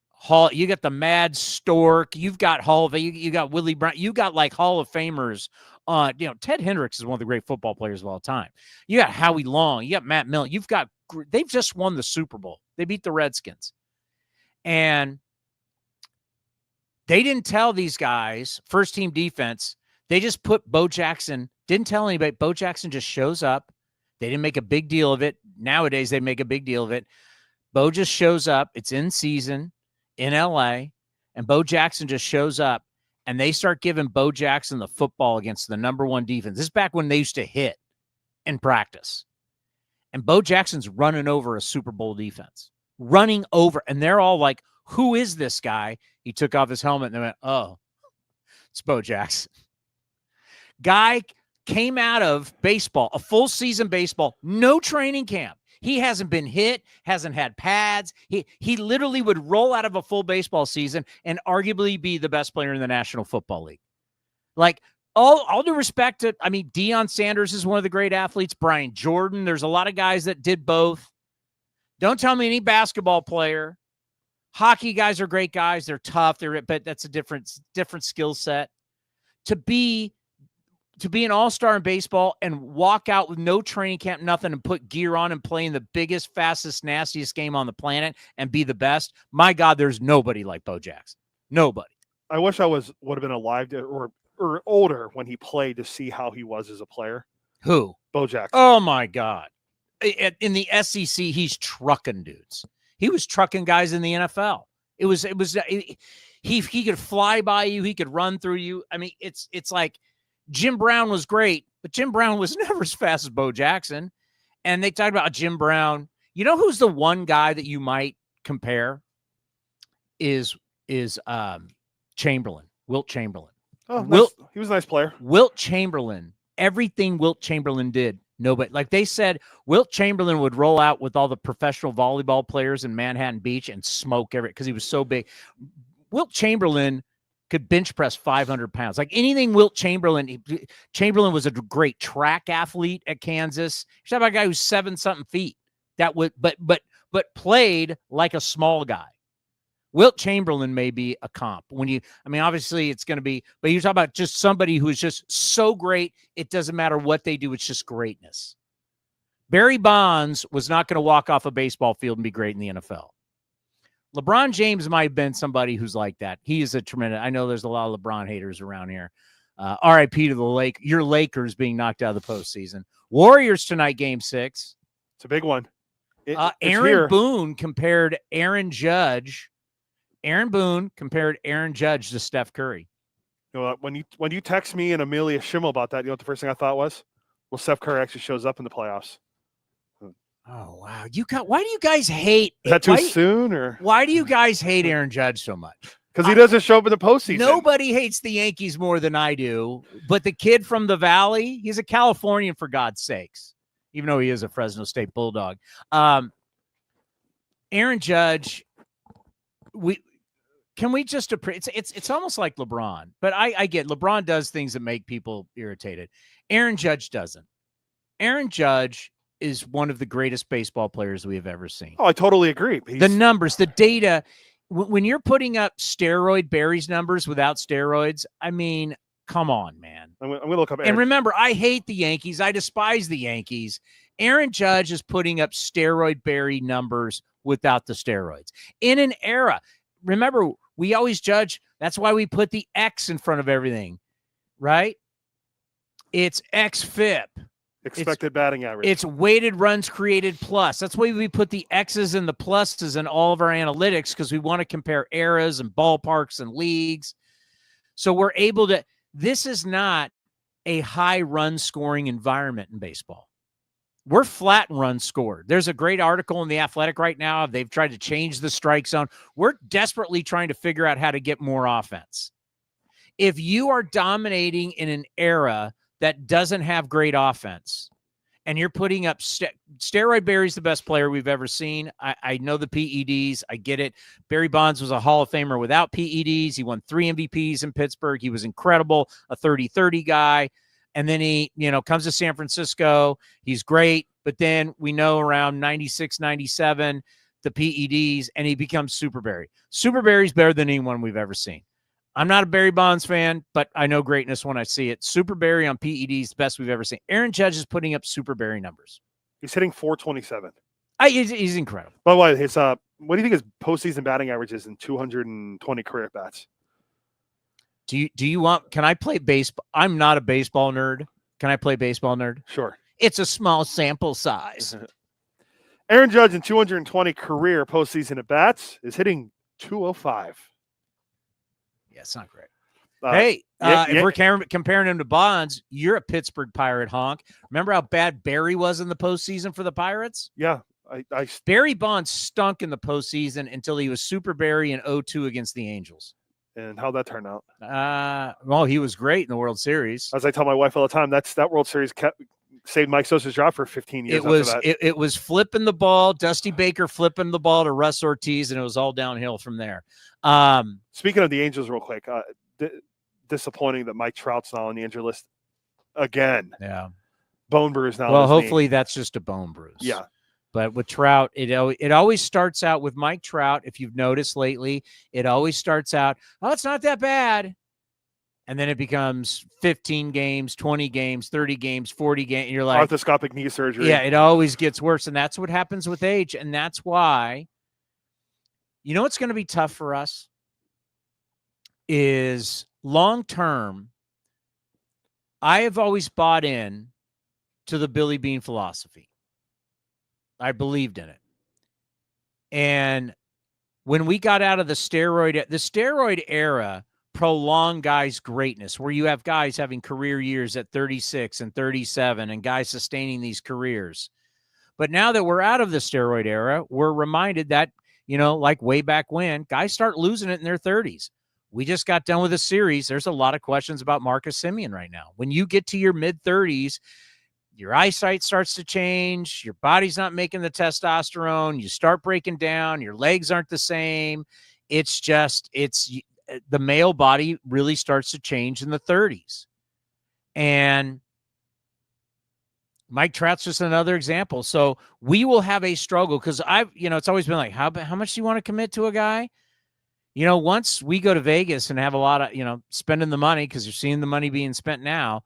you got the Mad Stork, you've got you got Willie Brown, you got like Hall of Famers. Ted Hendricks is one of the great football players of all time. You got Howie Long, you got Matt Millen, they've just won the Super Bowl. They beat the Redskins. And they didn't tell these guys, first team defense, they just put Bo Jackson, didn't tell anybody. Bo Jackson just shows up. They didn't make a big deal of it. Nowadays, they make a big deal of it. Bo just shows up. It's in season in LA, and Bo Jackson just shows up, and they start giving Bo Jackson the football against the number one defense. This is back when they used to hit in practice. And Bo Jackson's running over a Super Bowl defense. Running over. And they're all like, who is this guy? He took off his helmet, and they went, oh, it's Bo Jackson. Guy came out of baseball, a full season baseball, no training camp. He hasn't been hit, hasn't had pads. He literally would roll out of a full baseball season and arguably be the best player in the National Football League. Like, all due respect to, Deion Sanders is one of the great athletes. Brian Jordan, there's a lot of guys that did both. Don't tell me any basketball player. Hockey guys are great guys. They're tough. But that's a different skill set. To be an all-star in baseball and walk out with no training camp, nothing, and put gear on and play in the biggest, fastest, nastiest game on the planet and be the best. My God, there's nobody like Bo Jackson. Nobody. I wish I would have been alive or older when he played to see how he was as a player. Who? Bo Jackson. Oh my God. In the SEC, he's trucking dudes. He was trucking guys in the NFL. He could fly by you. He could run through you. It's like, Jim Brown was great, but Jim Brown was never as fast as Bo Jackson. And they talked about Jim Brown. You know who's the one guy that you might compare is Chamberlain, Wilt Chamberlain. Oh, nice. He was a nice player. Wilt Chamberlain, everything Wilt Chamberlain did, nobody. Like they said, Wilt Chamberlain would roll out with all the professional volleyball players in Manhattan Beach and smoke because he was so big. Wilt Chamberlain could bench press 500 pounds. Like anything Wilt Chamberlain was a great track athlete at Kansas. You're talking about a guy who's 7-something feet that would, but played like a small guy. Wilt Chamberlain may be a comp obviously it's going to be, but you're talking about just somebody who is just so great. It doesn't matter what they do. It's just greatness. Barry Bonds was not going to walk off a baseball field and be great in the NFL. LeBron James might have been somebody who's like that. He is a tremendous. I know there's a lot of LeBron haters around here. RIP to your Lakers being knocked out of the postseason. Warriors tonight, Game 6. It's a big one. Aaron Boone compared Aaron Judge to Steph Curry. You know, when you text me and Amelia Schimmel about that, you know what the first thing I thought was? Well, Steph Curry actually shows up in the playoffs. Oh, wow. Why do you guys hate? Is that too soon? Or why do you guys hate Aaron Judge so much? Because he doesn't show up in the postseason. Nobody hates the Yankees more than I do. But the kid from the Valley, he's a Californian, for God's sakes, even though he is a Fresno State Bulldog. Aaron Judge, it's almost like LeBron. But I get LeBron does things that make people irritated. Aaron Judge doesn't. Aaron Judge is one of the greatest baseball players we have ever seen. Oh, I totally agree. The numbers, the data, when you're putting up steroid Barry's numbers without steroids, come on, man. I'm going to look up Aaron. And remember, I hate the Yankees. I despise the Yankees. Aaron Judge is putting up steroid Barry numbers without the steroids. In an era, remember, we always judge. That's why we put the X in front of everything, right? It's XFIP. Expected batting average. It's weighted runs created plus. That's why we put the X's and the pluses in all of our analytics, because we want to compare eras and ballparks and leagues. So we're able to this is not a high run scoring environment in baseball. We're flat run scored. There's a great article in The Athletic right now. They've tried to change the strike zone. We're desperately trying to figure out how to get more offense. If you are dominating in an era that doesn't have great offense, and you're putting up steroid Barry's the best player we've ever seen. I know the PEDs. I get it. Barry Bonds was a Hall of Famer without PEDs. He won 3 MVPs in Pittsburgh. He was incredible, a 30-30 guy. And then he, comes to San Francisco. He's great. But then we know around 96, 97, the PEDs, and he becomes Super Barry. Super Barry's better than anyone we've ever seen. I'm not a Barry Bonds fan, but I know greatness when I see it. Super Barry on PEDs, the best we've ever seen. Aaron Judge is putting up Super Barry numbers. He's hitting 427. He's incredible. By the way, his what do you think his postseason batting average is in 220 career at bats? Do you want? Can I play baseball? I'm not a baseball nerd. Can I play baseball nerd? Sure. It's a small sample size. Aaron Judge in 220 career postseason at bats is hitting 205. Yeah, it's not great. If we're comparing him to Bonds, you're a Pittsburgh Pirate honk. Remember how bad Barry was in the postseason for the Pirates? Yeah. Barry Bonds stunk in the postseason until he was Super Barry in 0-2 against the Angels. And how'd that turn out? Well, he was great in the World Series. As I tell my wife all the time, that World Series saved Mike Sosa's job for 15 years. It was flipping the ball, Dusty Baker flipping the ball to Russ Ortiz, and it was all downhill from there. Speaking of the Angels real quick, disappointing that Mike Trout's not on the injury list again. Yeah. Bone bruise now. Well, hopefully that's just a bone bruise. Yeah. But with Trout, it always starts out with Mike Trout. If you've noticed lately, it always starts out, oh, it's not that bad. And then it becomes 15 games, 20 games, 30 games, 40 games. And you're like, arthroscopic knee surgery. Yeah, it always gets worse. And that's what happens with age. And that's why, what's going to be tough for us is long-term, I have always bought in to the Billy Beane philosophy. I believed in it. And when we got out of the steroid era prolonged guys' greatness, where you have guys having career years at 36 and 37 and guys sustaining these careers. But now that we're out of the steroid era, we're reminded that, like way back when, guys start losing it in their 30s. We just got done with a series. There's a lot of questions about Marcus Semien right now. When you get to your mid-30s, your eyesight starts to change. Your body's not making the testosterone. You start breaking down. Your legs aren't the same. The male body really starts to change in the 30s. And Mike Trout's just another example. So we will have a struggle because it's always been like, how much do you want to commit to a guy? Once we go to Vegas and have a lot of, spending the money because you're seeing the money being spent now,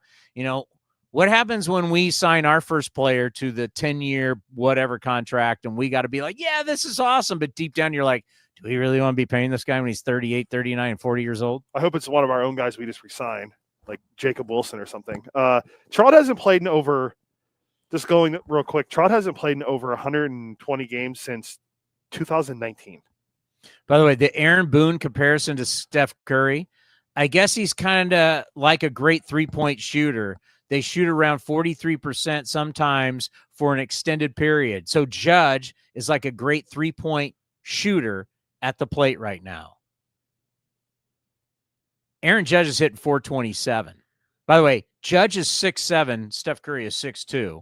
what happens when we sign our first player to the 10-year whatever contract and we got to be like, yeah, this is awesome. But deep down, you're like, do we really want to be paying this guy when he's 38, 39, 40 years old? I hope it's one of our own guys we just resign, like Jacob Wilson or something. Trout hasn't played in over, just going real quick, Trout hasn't played in over 120 games since 2019. By the way, the Aaron Boone comparison to Steph Curry, I guess he's kind of like a great three-point shooter. They shoot around 43% sometimes for an extended period. So Judge is like a great three-point shooter at the plate right now. Aaron Judge is hitting 427. By the way, Judge is 6'7". Steph Curry is 6'2".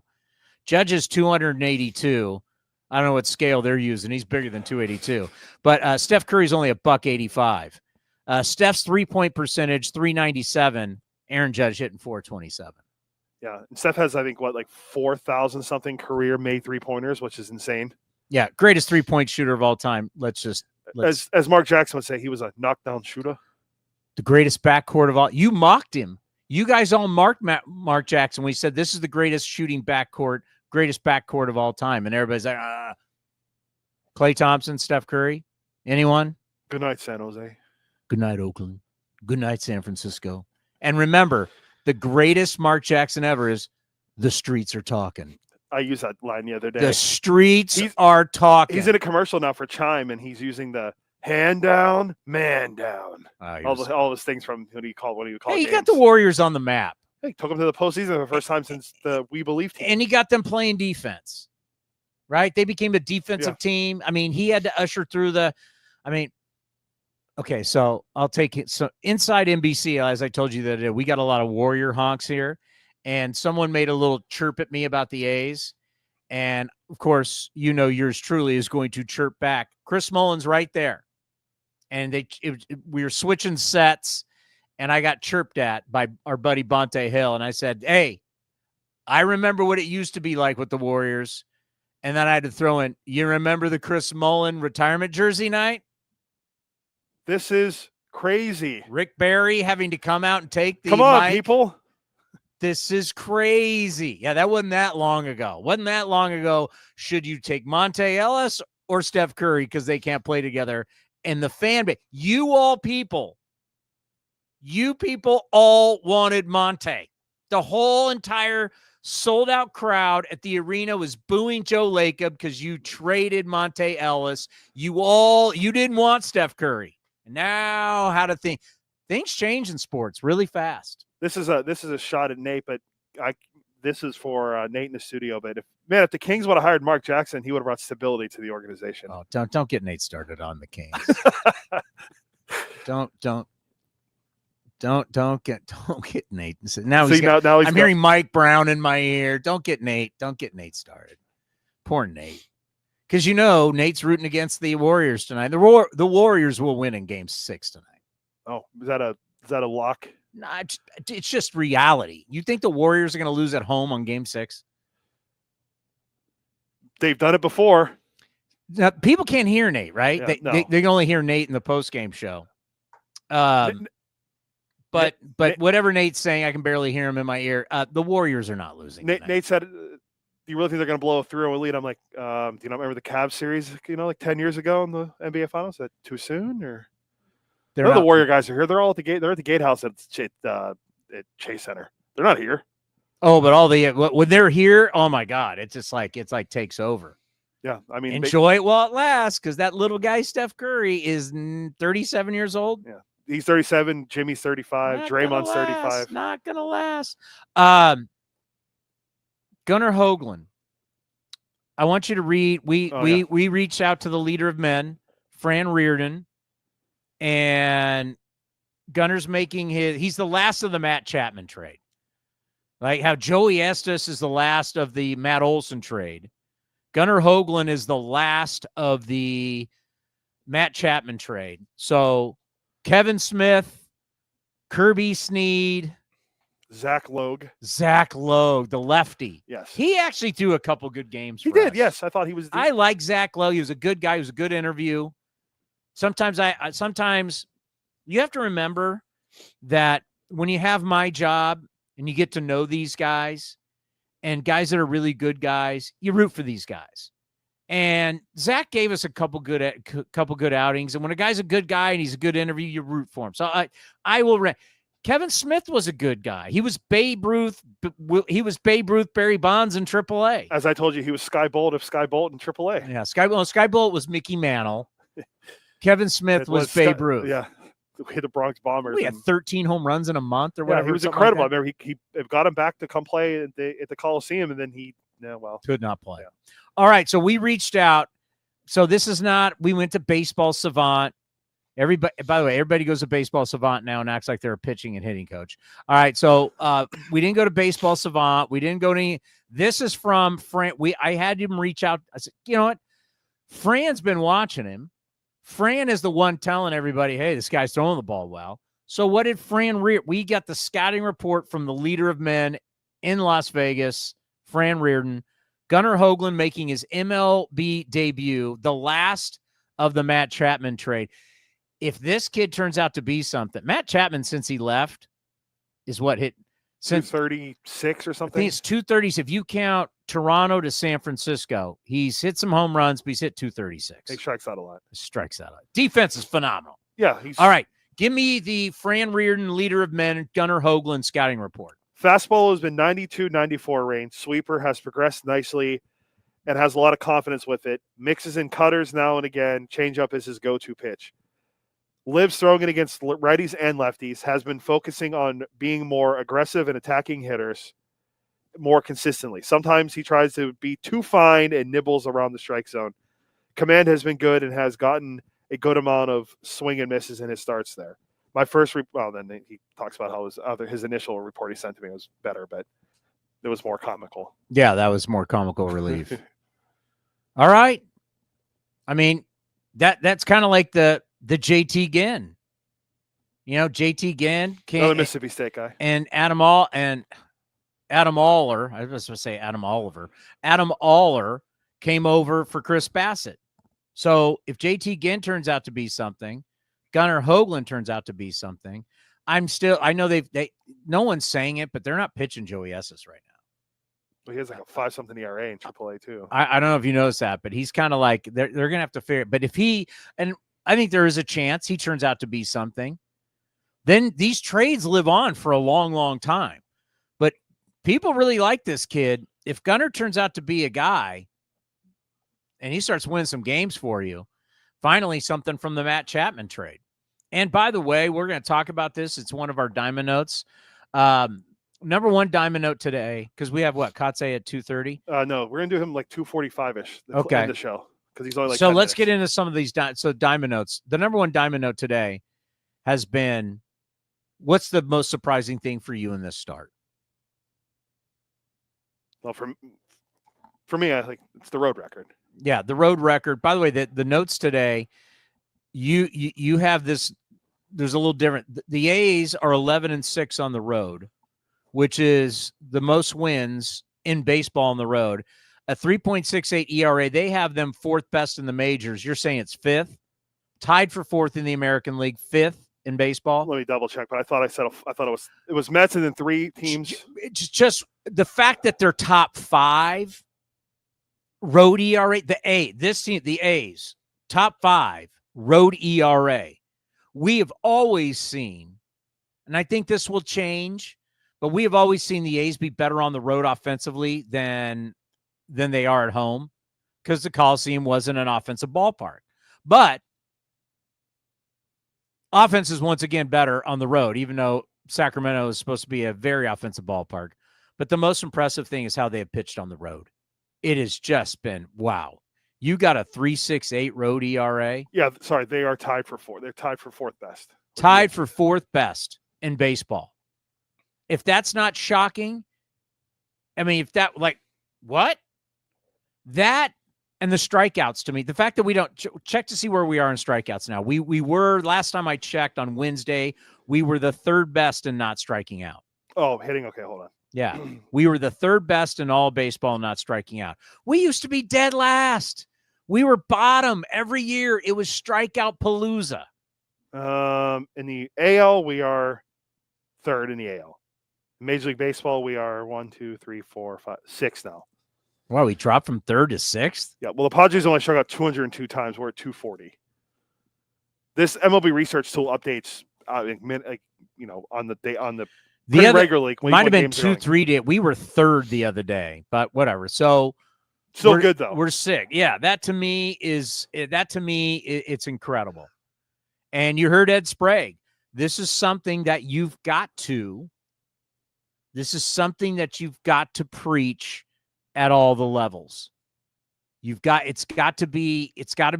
Judge is 282. I don't know what scale they're using. He's bigger than 282. But Steph Curry's only a $185. Steph's three-point percentage, 397. Aaron Judge hitting 427. Yeah, and Steph has, I think, 4,000 something career made three-pointers, which is insane. Yeah, greatest three-point shooter of all time. As Mark Jackson would say, he was a knockdown shooter. The greatest backcourt of all. You mocked him. You guys all marked Mark Jackson when he said this is the greatest shooting backcourt, greatest backcourt of all time. And everybody's like, Klay Thompson, Steph Curry, anyone? Good night, San Jose. Good night, Oakland. Good night, San Francisco. And remember, the greatest Mark Jackson ever is the streets are talking. I used that line the other day. The streets are talking. He's in a commercial now for Chime, and he's using the hand down, man down. All those things from what do you call Hey, you games? got the Warriors on the map. Hey, took them to the postseason for the first time since the We Believe team. And he got them playing defense, right? They became a defensive team. I mean, he had to usher through okay, so I'll take it. So inside NBC, as I told you that we got a lot of Warrior honks here, and someone made a little chirp at me about the A's. And, of course, yours truly is going to chirp back. Chris Mullen's right there. And we were switching sets, and I got chirped at by our buddy Bonte Hill. And I said, hey, I remember what it used to be like with the Warriors. And then I had to throw in, you remember the Chris Mullen retirement jersey night? This is crazy. Rick Barry having to come out and take the Come on, mic. people. This is crazy. Yeah, that wasn't that long ago. Wasn't that long ago. Should you take Monte Ellis or Steph Curry because they can't play together? And the fan base, you people all wanted Monte. The whole entire sold-out crowd at the arena was booing Joe Lacob because you traded Monte Ellis. You didn't want Steph Curry. And now things change in sports really fast. This is a shot at Nate, but this is for Nate in the studio. But if the Kings would have hired Mark Jackson, he would have brought stability to the organization. Oh, don't get Nate started on the Kings. don't get Nate. Now I'm hearing Mike Brown in my ear. Don't get Nate started. Poor Nate. Because Nate's rooting against the Warriors tonight. The Warriors will win in Game 6 tonight. Oh, is that a lock? No, it's just reality. You think the Warriors are going to lose at home on Game 6? They've done it before. Now, people can't hear Nate, right? Yeah, they can only hear Nate in the post-game show. But whatever Nate's saying, I can barely hear him in my ear. The Warriors are not losing. Nate said, "Do you really think they're going to blow a 3-0 lead?" I'm like, "Do you not remember the Cavs series? Like 10 years ago in the NBA Finals? Is that too soon?" Or the Warrior guys are here. They're all at the gate. They're at the gatehouse at Chase Center. They're not here. Oh, but when they're here, oh my God, it's just like takes over. Yeah, I mean, enjoy it while it lasts, because that little guy Steph Curry is 37 years old. Yeah, he's 37. Jimmy's 35. Draymond's 35. Not gonna last. Gunnar Hoglund. I want you to read. We reached out to the leader of men, Fran Reardon, and Gunnar's making he's the last of the Matt Chapman trade. Like how Joey Estes is the last of the Matt Olson trade. Gunnar Hoglund is the last of the Matt Chapman trade. So Kevin Smith, Kirby Snead, Zach Logue, the lefty. Yes. He actually threw a couple good games. He did. Yes. I thought he was. I like Zach Logue. He was a good guy. He was a good interview. Sometimes sometimes you have to remember that when you have my job and you get to know these guys and guys that are really good guys, you root for these guys. And Zach gave us a couple good outings. And when a guy's a good guy and he's a good interview, you root for him. So I will. Kevin Smith was a good guy. He was Babe Ruth. Barry Bonds in AAA. As I told you, he was Sky Bolt of Sky Bolt in AAA. Yeah, Sky Bolt was Mickey Mantle. Kevin Smith was Babe Ruth. Yeah, the Bronx Bombers. We had 13 home runs in a month or whatever. Yeah, he was incredible. I remember he got him back to come play at the Coliseum, and then could not play. Yeah. All right, so we reached out. So this is not. We went to Baseball Savant. Everybody, by the way, everybody goes to Baseball Savant now and acts like they're a pitching and hitting coach. All right, so we didn't go to Baseball Savant. We didn't go to any. This is from Fran. I had him reach out. I said, you know what? Fran's been watching him. Fran is the one telling everybody, hey, this guy's throwing the ball well. So what did Fran Reardon? We got the scouting report from the leader of men in Las Vegas, Fran Reardon. Gunnar Hoglund making his MLB debut, the last of the Matt Chapman trade. If this kid turns out to be something, Matt Chapman, since he left, is what hit since 236 or something. I think it's 230s. If you count Toronto to San Francisco, he's hit some home runs, but he's hit 236. He strikes out a lot. Defense is phenomenal. Yeah. All right. Give me the Fran Reardon, leader of men, Gunnar Hoglund scouting report. Fastball has been 92, 94 range. Sweeper has progressed nicely. and has a lot of confidence with it. Mixes in cutters now and again. Changeup is his go-to pitch. Lives throwing it against righties and lefties. Has been focusing on being more aggressive and attacking hitters more consistently. Sometimes he tries to be too fine and nibbles around the strike zone. Command has been good and has gotten a good amount of swing and misses in his starts there. My first, then he talks about how his initial report he sent to me was better, but it was more comical. Yeah, that was more comical relief. All right. I mean, that's kind of like the JT Ginn. You know, JT Ginn another Mississippi State guy. And Adam Aller. I was supposed to say Adam Oliver. Adam Aller came over for Chris Bassett. So if JT Ginn turns out to be something, Gunnar Hoglund turns out to be something, I know no one's saying it, but they're not pitching Joey Estes right now. Well, he has like a 5-something ERA in AAA too. I don't know if you noticed that, but he's kind of like they're gonna have to figure it. But if and I think there is a chance he turns out to be something, then these trades live on for a long, long time. But people really like this kid. If Gunnar turns out to be a guy and he starts winning some games for you, finally something from the Matt Chapman trade. And by the way, we're going to talk about this. It's one of our diamond notes. Number one diamond note today, because we have Kotsay at 2:30? No, we're going to do him like 2:45-ish. Okay. End the show. Because he's only like so 10 let's minutes. get into some of these diamond notes. The number one diamond note today has been, what's the most surprising thing for you in this start? Well, for me, I think it's the road record. Yeah, the road record. By the way, the notes today, you have this. There's a little different. The A's are 11-6 on the road, which is the most wins in baseball on the road. A 3.68 ERA. They have them fourth best in the majors. You're saying it's fifth, tied for fourth in the American League, fifth in baseball. Let me double check, but I thought it was Mets and then three teams. It's just the fact that they're top five road ERA. The A's top five road ERA. We have always seen, and I think this will change, but we have always seen the A's be better on the road offensively than they are at home because the Coliseum wasn't an offensive ballpark. But offense is once again better on the road, even though Sacramento is supposed to be a very offensive ballpark. But the most impressive thing is how they have pitched on the road. It has just been, wow. You got a 3.68 road ERA. Yeah, sorry, they are tied for fourth. They're tied for fourth best. Tied for fourth best in baseball. If that's not shocking, I mean, if that, what? That and the strikeouts to me, the fact that we don't check to see where we are in strikeouts now. We were, last time I checked on Wednesday, we were the third best in not striking out. Oh, hitting. Okay, hold on. Yeah, we were the third best in all baseball not striking out. We used to be dead last. We were bottom every year. It was strikeout palooza. In the AL, we are third in the AL. Major League Baseball, we are 1, 2, 3, 4, 5, 6 now. Wow, we dropped from third to sixth? Yeah, well, the Padres only struck out 202 times. We're at 240. This MLB research tool updates, on the day on the regularly. Might have been 2-3 day. We were third the other day, but whatever. So still good though. We're sick. Yeah, that to me it's incredible. And you heard Ed Sprague. This is something that you've got to preach at all the levels. It's got to be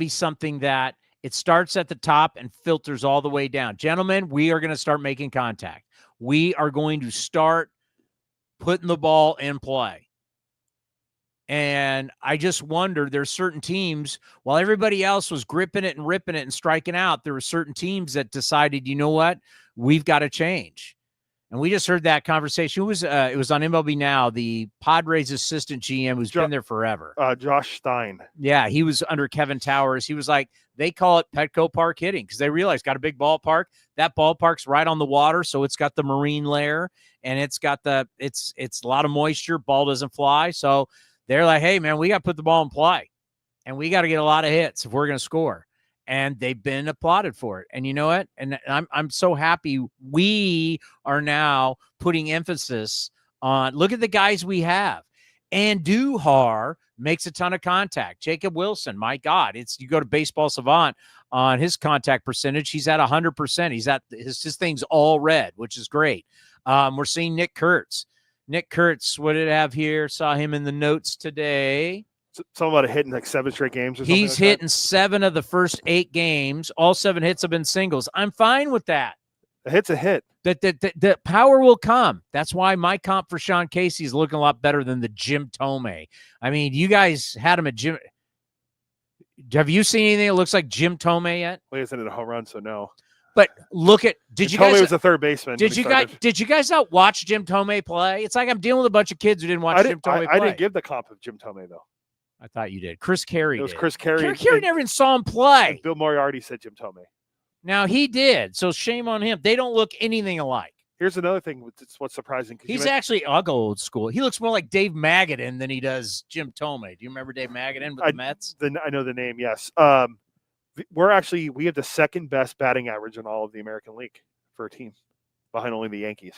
something that it starts at the top and filters all the way down. Gentlemen, we are going to start making contact. We are going to start putting the ball in play. And I just wonder, there's certain teams, while everybody else was gripping it and ripping it and striking out, there were certain teams that decided, you know what, we've got to change. And we just heard that conversation. It was on MLB Now, the Padres assistant GM who's been there forever. Josh Stein. Yeah, he was under Kevin Towers. He was like, they call it Petco Park hitting because they realized got a big ballpark. That ballpark's right on the water, so it's got the marine layer and it's got it's a lot of moisture. Ball doesn't fly. So they're like, hey, man, we got to put the ball in play and we got to get a lot of hits if we're going to score. And they've been applauded for it. And you know what? And I'm so happy we are now putting emphasis on, look at the guys we have. Andujar makes a ton of contact. Jacob Wilson, my God, you go to Baseball Savant on his contact percentage, he's at 100%. He's at his thing's all red, which is great. We're seeing Nick Kurtz. Nick Kurtz, what did it have here? Saw him in the notes today. Something about a hit in like 7 straight games or something. He's like hit in 7 of the first 8 games. All 7 hits have been singles. I'm fine with that. A hit's a hit. The power will come. That's why my comp for Sean Casey is looking a lot better than the Jim Thome. I mean, you guys had him at Jim. Have you seen anything that looks like Jim Thome yet? Well, he hasn't hit a home run, so no. But look at Thome was a third baseman. Did you guys not watch Jim Thome play? It's like I'm dealing with a bunch of kids who didn't watch Jim Thome play. I didn't give the comp of Jim Thome though. I thought you did. Chris Carey. It was Chris Carey. Carey never even saw him play. Bill Moriarty said Jim Thome. Now he did, so shame on him. They don't look anything alike. Here's another thing. What's surprising? I'll go old school. He looks more like Dave Magadan than he does Jim Thome. Do you remember Dave Magadan with the Mets? I know the name. Yes. We have the second best batting average in all of the American League for a team, behind only the Yankees.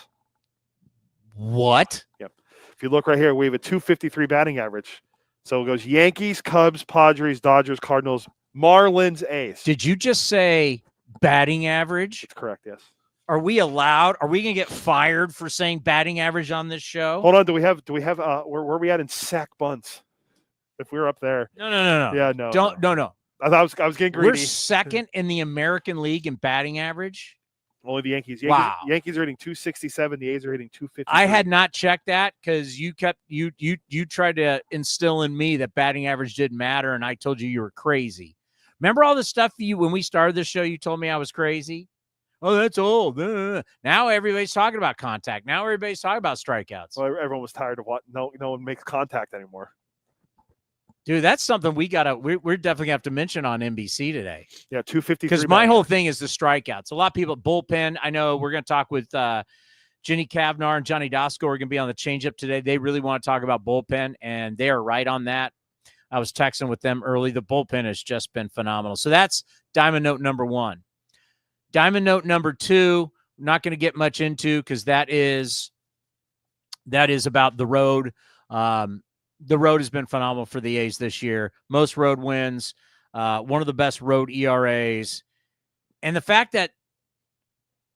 What? Yep. If you look right here, we have a 253 batting average. So it goes Yankees, Cubs, Padres, Dodgers, Cardinals, Marlins, A's. Did you just say batting average? That's correct, yes. Are we allowed? Are we going to get fired for saying batting average on this show? Hold on. Do we have where are we at in sack bunts? If we were up there. No. Yeah, no. No. I was getting greedy. We're second in the American League in batting average. Only the Yankees. Wow. Yankees are hitting 267. The A's are hitting 250. I had not checked that because you tried to instill in me that batting average didn't matter, and I told you were crazy. Remember all the stuff when we started this show, you told me I was crazy? Oh, that's old. Now everybody's talking about contact. Now everybody's talking about strikeouts. Well, everyone was tired of what no one makes contact anymore. Dude, that's something we're definitely gonna have to mention on NBC today. Yeah, 253. Because my whole thing is the strikeouts. A lot of people bullpen. I know we're gonna talk with Jenny Kavnar and Johnny Dosko are gonna be on the changeup today. They really want to talk about bullpen, and they are right on that. I was texting with them early. The bullpen has just been phenomenal. So that's Diamond Note number 1. Diamond Note number 2, not going to get much into because that is about the road. The road has been phenomenal for the A's this year. Most road wins, one of the best road ERAs. And the fact that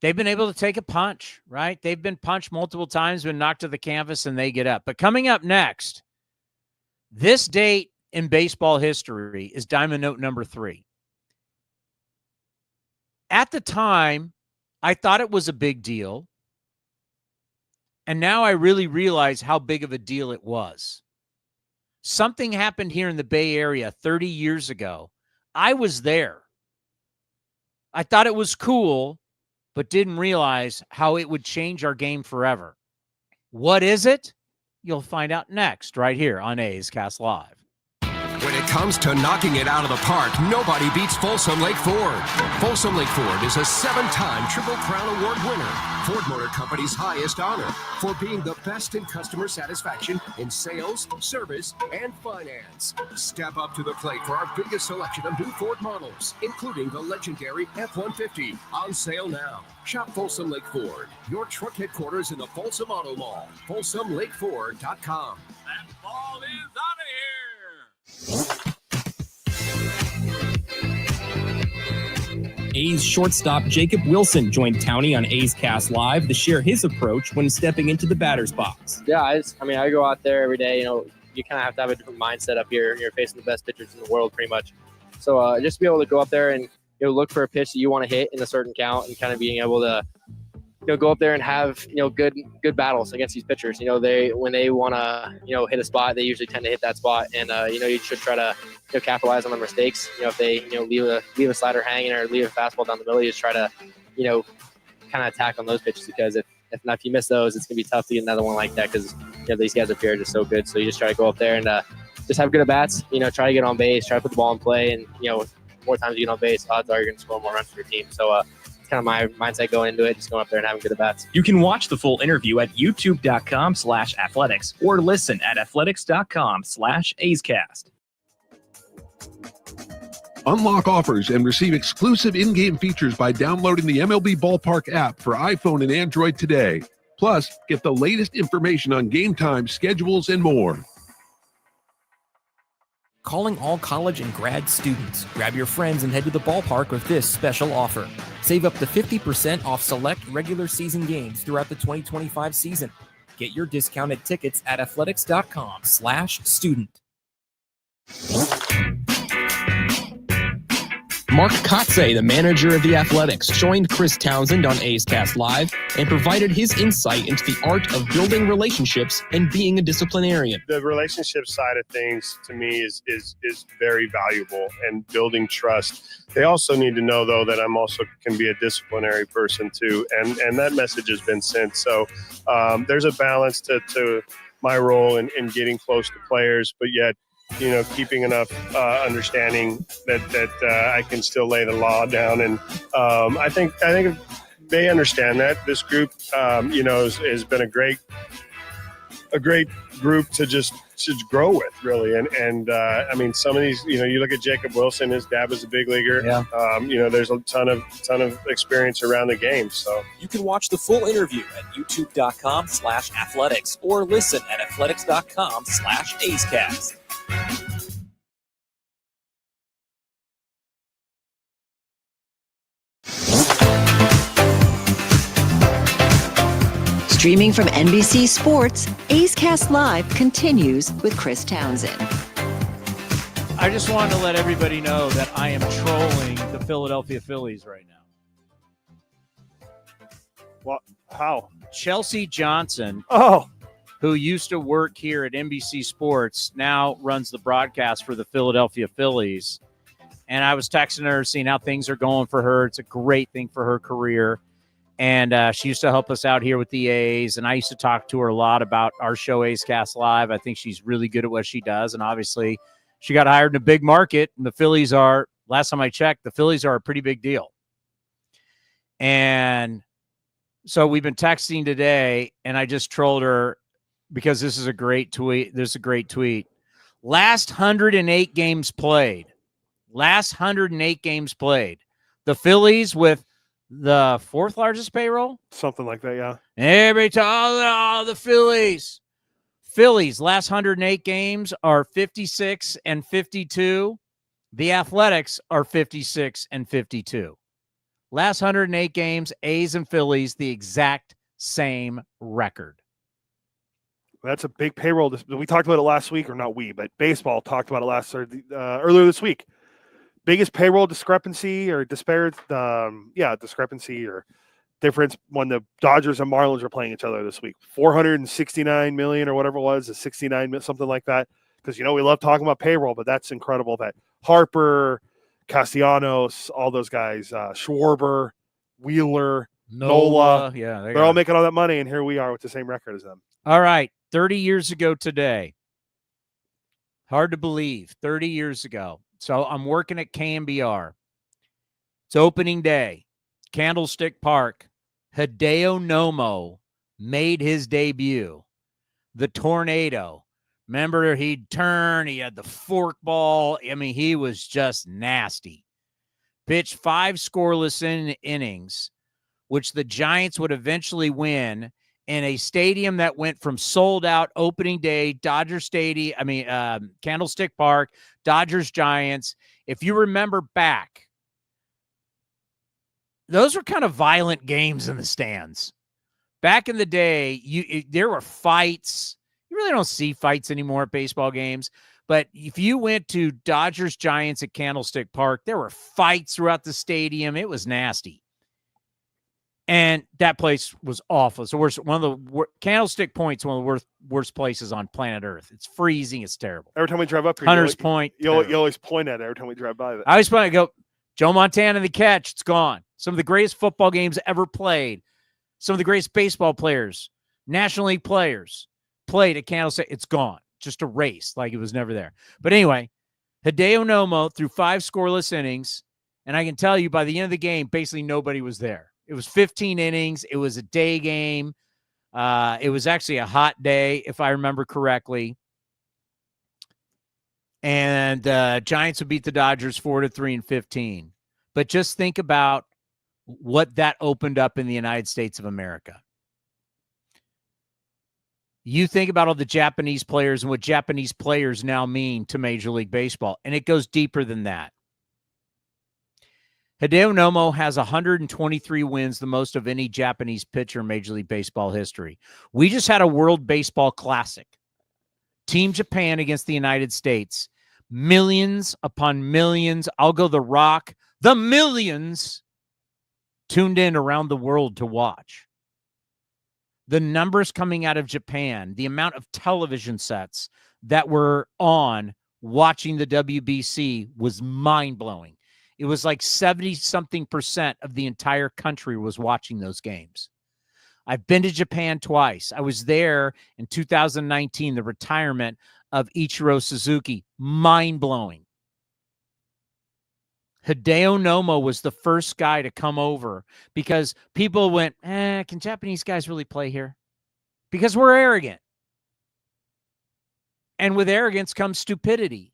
they've been able to take a punch, right? They've been punched multiple times, been knocked to the canvas, and they get up. But coming up next, this date in baseball history is Diamond Note number 3. At the time, I thought it was a big deal. And now I really realize how big of a deal it was. Something happened here in the Bay Area 30 years ago. I was there. I thought it was cool, but didn't realize how it would change our game forever. What is it? You'll find out next, right here on A's Cast Live. When it comes to knocking it out of the park, nobody beats Folsom Lake Ford. Folsom Lake Ford is a 7-time Triple Crown Award winner, Ford Motor Company's highest honor for being the best in customer satisfaction in sales, service, and finance. Step up to the plate for our biggest selection of new Ford models, including the legendary F-150, on sale now. Shop Folsom Lake Ford, your truck headquarters in the Folsom Auto Mall. FolsomLakeFord.com. That ball is out of here. A's shortstop Jacob Wilson joined Towny on A's Cast Live to share his approach when stepping into the batter's box. Yeah, I go out there every day. You kind of have to have a different mindset up here. You're facing the best pitchers in the world pretty much. So just to be able to go up there and look for a pitch that you want to hit in a certain count and kind of being able to go up there and have good battles against these pitchers. When they want to hit a spot, they usually tend to hit that spot, and you should try to capitalize on their mistakes. If they leave a slider hanging or leave a fastball down the middle, you just try to kind of attack on those pitches, because if you miss those, it's gonna be tough to get another one like that, because these guys up here are just so good. So you just try to go up there and just have good at bats. Try to get on base, try to put the ball in play, and more times you get on base, odds are you're gonna score more runs for your team. So kind of my mindset going into it, just going up there and having good at-bats. You can watch the full interview at youtube.com/athletics or listen at athletics.com/A'sCast. Unlock offers and receive exclusive in-game features by downloading the MLB Ballpark app for iPhone and Android today. Plus, get the latest information on game time, schedules, and more. Calling all college and grad students. Grab your friends and head to the ballpark with this special offer. Save up to 50% off select regular season games throughout the 2025 season. Get your discounted tickets at athletics.com/student. Mark Kotsay, the manager of the Athletics, joined Chris Townsend on A's Cast Live and provided his insight into the art of building relationships and being a disciplinarian. The relationship side of things to me is very valuable and building trust. They also need to know, though, that I'm also can be a disciplinary person too, and that message has been sent. So there's a balance to my role in getting close to players, but yet, keeping enough understanding that I can still lay the law down. And I think they understand that. This group, has been a great group to just grow with, really. And I mean, some of these, you look at Jacob Wilson, his dad was a big leaguer. Yeah. There's a ton of experience around the game. So You can watch the full interview at youtube.com/athletics or listen at athletics.com/AceCast. Streaming from NBC Sports, A's Cast Live continues with Chris Townsend. I just wanted to let everybody know that I am trolling the Philadelphia Phillies right now. What? How? Chelsea Johnson, Oh, who used to work here at NBC Sports, now runs the broadcast for the Philadelphia Phillies. And I was texting her, seeing how things are going for her. It's a great thing for her career. And she used to help us out here with the A's. And I used to talk to her a lot about our show, A's Cast Live. I think she's really good at what she does. And obviously, she got hired in a big market. And the Phillies are, last time I checked, the Phillies are a pretty big deal. And so we've been texting today, and I just trolled her because this is a great tweet. This is a great tweet. Last 108 games played. Last 108 games played. The Phillies with the fourth largest payroll? Something like that, yeah. Every time, the Phillies. Phillies, last 108 games are 56 and 52. The Athletics are 56 and 52. Last 108 games, A's and Phillies, the exact same record. That's a big payroll. We talked about it last week, or not we, but baseball talked about it earlier this week. Biggest payroll discrepancy or discrepancy or difference when the Dodgers and Marlins are playing each other this week. 469 million or whatever it was, 69, something like that. Because, we love talking about payroll, but that's incredible that Harper, Castellanos, all those guys, Schwarber, Wheeler, Nola. Yeah, they're all making all that money, and here we are with the same record as them. All right, 30 years ago today. Hard to believe, 30 years ago. So I'm working at KMBR. It's opening day. Candlestick Park. Hideo Nomo made his debut. The Tornado. Remember, he'd turn. He had the forkball. I mean, he was just nasty. Pitched 5 scoreless innings, which the Giants would eventually win in a stadium that went from sold out opening day, Candlestick Park, Dodgers Giants. If you remember back, those were kind of violent games in the stands. Back in the day, there were fights. You really don't see fights anymore at baseball games. But if you went to Dodgers Giants at Candlestick Park, there were fights throughout the stadium. It was nasty. And that place was awful. It's the worst. One of the Candlestick Point's one of the worst places on planet Earth. It's freezing. It's terrible. Every time we drive up here, Hunters Point. You always point at it every time we drive by that. I always point. I go, Joe Montana, the catch. It's gone. Some of the greatest football games ever played. Some of the greatest baseball players, National League players, played at Candlestick. It's gone. Just erased like it was never there. But anyway, Hideo Nomo threw 5 scoreless innings. And I can tell you by the end of the game, basically nobody was there. It was 15 innings. It was a day game. It was actually a hot day, if I remember correctly. And Giants would beat the Dodgers 4-3 in 15. But just think about what that opened up in the United States of America. You think about all the Japanese players and what Japanese players now mean to Major League Baseball, and it goes deeper than that. Hideo Nomo has 123 wins, the most of any Japanese pitcher in Major League Baseball history. We just had a World Baseball Classic. Team Japan against the United States. Millions upon millions. I'll go The Rock. The millions tuned in around the world to watch. The numbers coming out of Japan, the amount of television sets that were on watching the WBC was mind-blowing. It was like 70-something% of the entire country was watching those games. I've been to Japan twice. I was there in 2019, the retirement of Ichiro Suzuki. Mind-blowing. Hideo Nomo was the first guy to come over because people went, can Japanese guys really play here? Because we're arrogant. And with arrogance comes stupidity.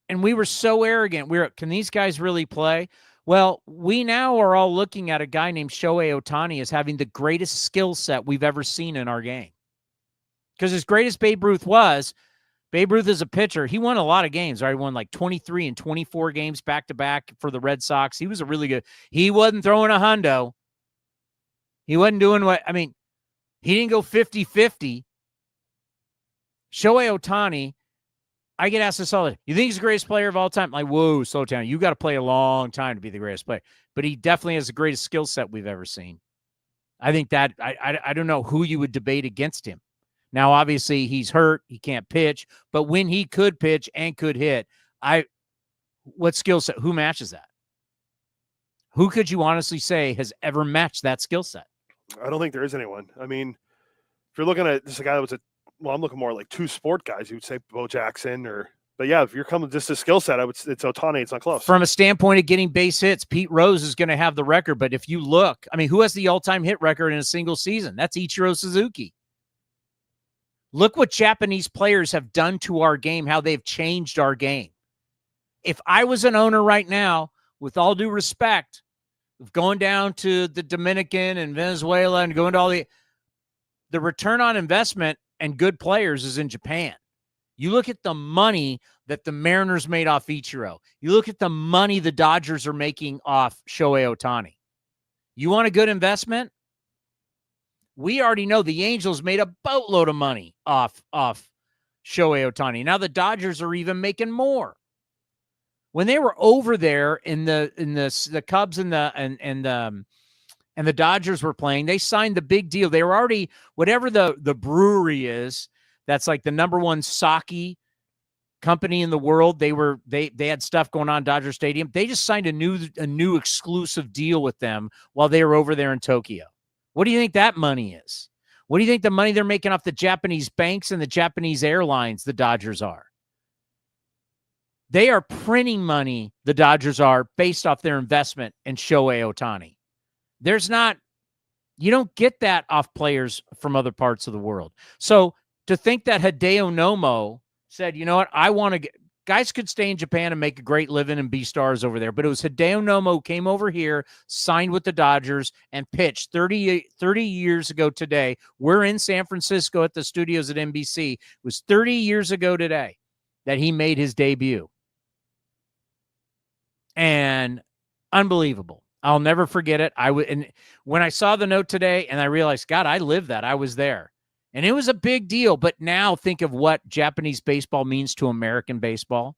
And we were so arrogant. Can these guys really play? Well, we now are all looking at a guy named Shohei Ohtani as having the greatest skill set we've ever seen in our game. Because as great as Babe Ruth was, Babe Ruth is a pitcher. He won a lot of games, right? He won like 23 and 24 games back-to-back for the Red Sox. He was a really good – he wasn't throwing a hundo. He wasn't doing what – I mean, he didn't go 50-50. Shohei Ohtani, I get asked this all the time. You think he's the greatest player of all time? I'm like, whoa, slow down. You got to play a long time to be the greatest player. But he definitely has the greatest skill set we've ever seen. I think that – I don't know who you would debate against him. Now, obviously, he's hurt. He can't pitch. But when he could pitch and could hit, what skill set? Who matches that? Who could you honestly say has ever matched that skill set? I don't think there is anyone. I mean, if you're looking at just a guy that was I'm looking more like two sport guys. You would say Bo Jackson but yeah, if you're coming just a skill set, it's Ohtani. It's not close. From a standpoint of getting base hits, Pete Rose is going to have the record. But if you look, I mean, who has the all-time hit record in a single season? That's Ichiro Suzuki. Look what Japanese players have done to our game, how they've changed our game. If I was an owner right now, with all due respect, of going down to the Dominican and Venezuela and going to all the return on investment and good players is in Japan. You look at the money that the Mariners made off Ichiro. You look at the money the Dodgers are making off Shohei Ohtani. You want a good investment? We already know the Angels made a boatload of money off Shohei Ohtani. Now the Dodgers are even making more. When they were over there in the Cubs and the Dodgers were playing, they signed the big deal. They were already whatever the brewery is. That's like the number one sake company in the world. They had stuff going on at Dodger Stadium. They just signed a new exclusive deal with them while they were over there in Tokyo. What do you think that money is? What do you think the money they're making off the Japanese banks and the Japanese airlines the Dodgers are? They are printing money, the Dodgers are, based off their investment in Shohei Ohtani. You don't get that off players from other parts of the world. So to think that Hideo Nomo said, you know what, I want to get, guys could stay in Japan and make a great living and be stars over there. But it was Hideo Nomo who came over here, signed with the Dodgers, and pitched 30 years ago today. We're in San Francisco at the studios at NBC. It was 30 years ago today that he made his debut. And unbelievable. I'll never forget it. And when I saw the note today and I realized, God, I lived that. I was there. And it was a big deal. But now think of what Japanese baseball means to American baseball.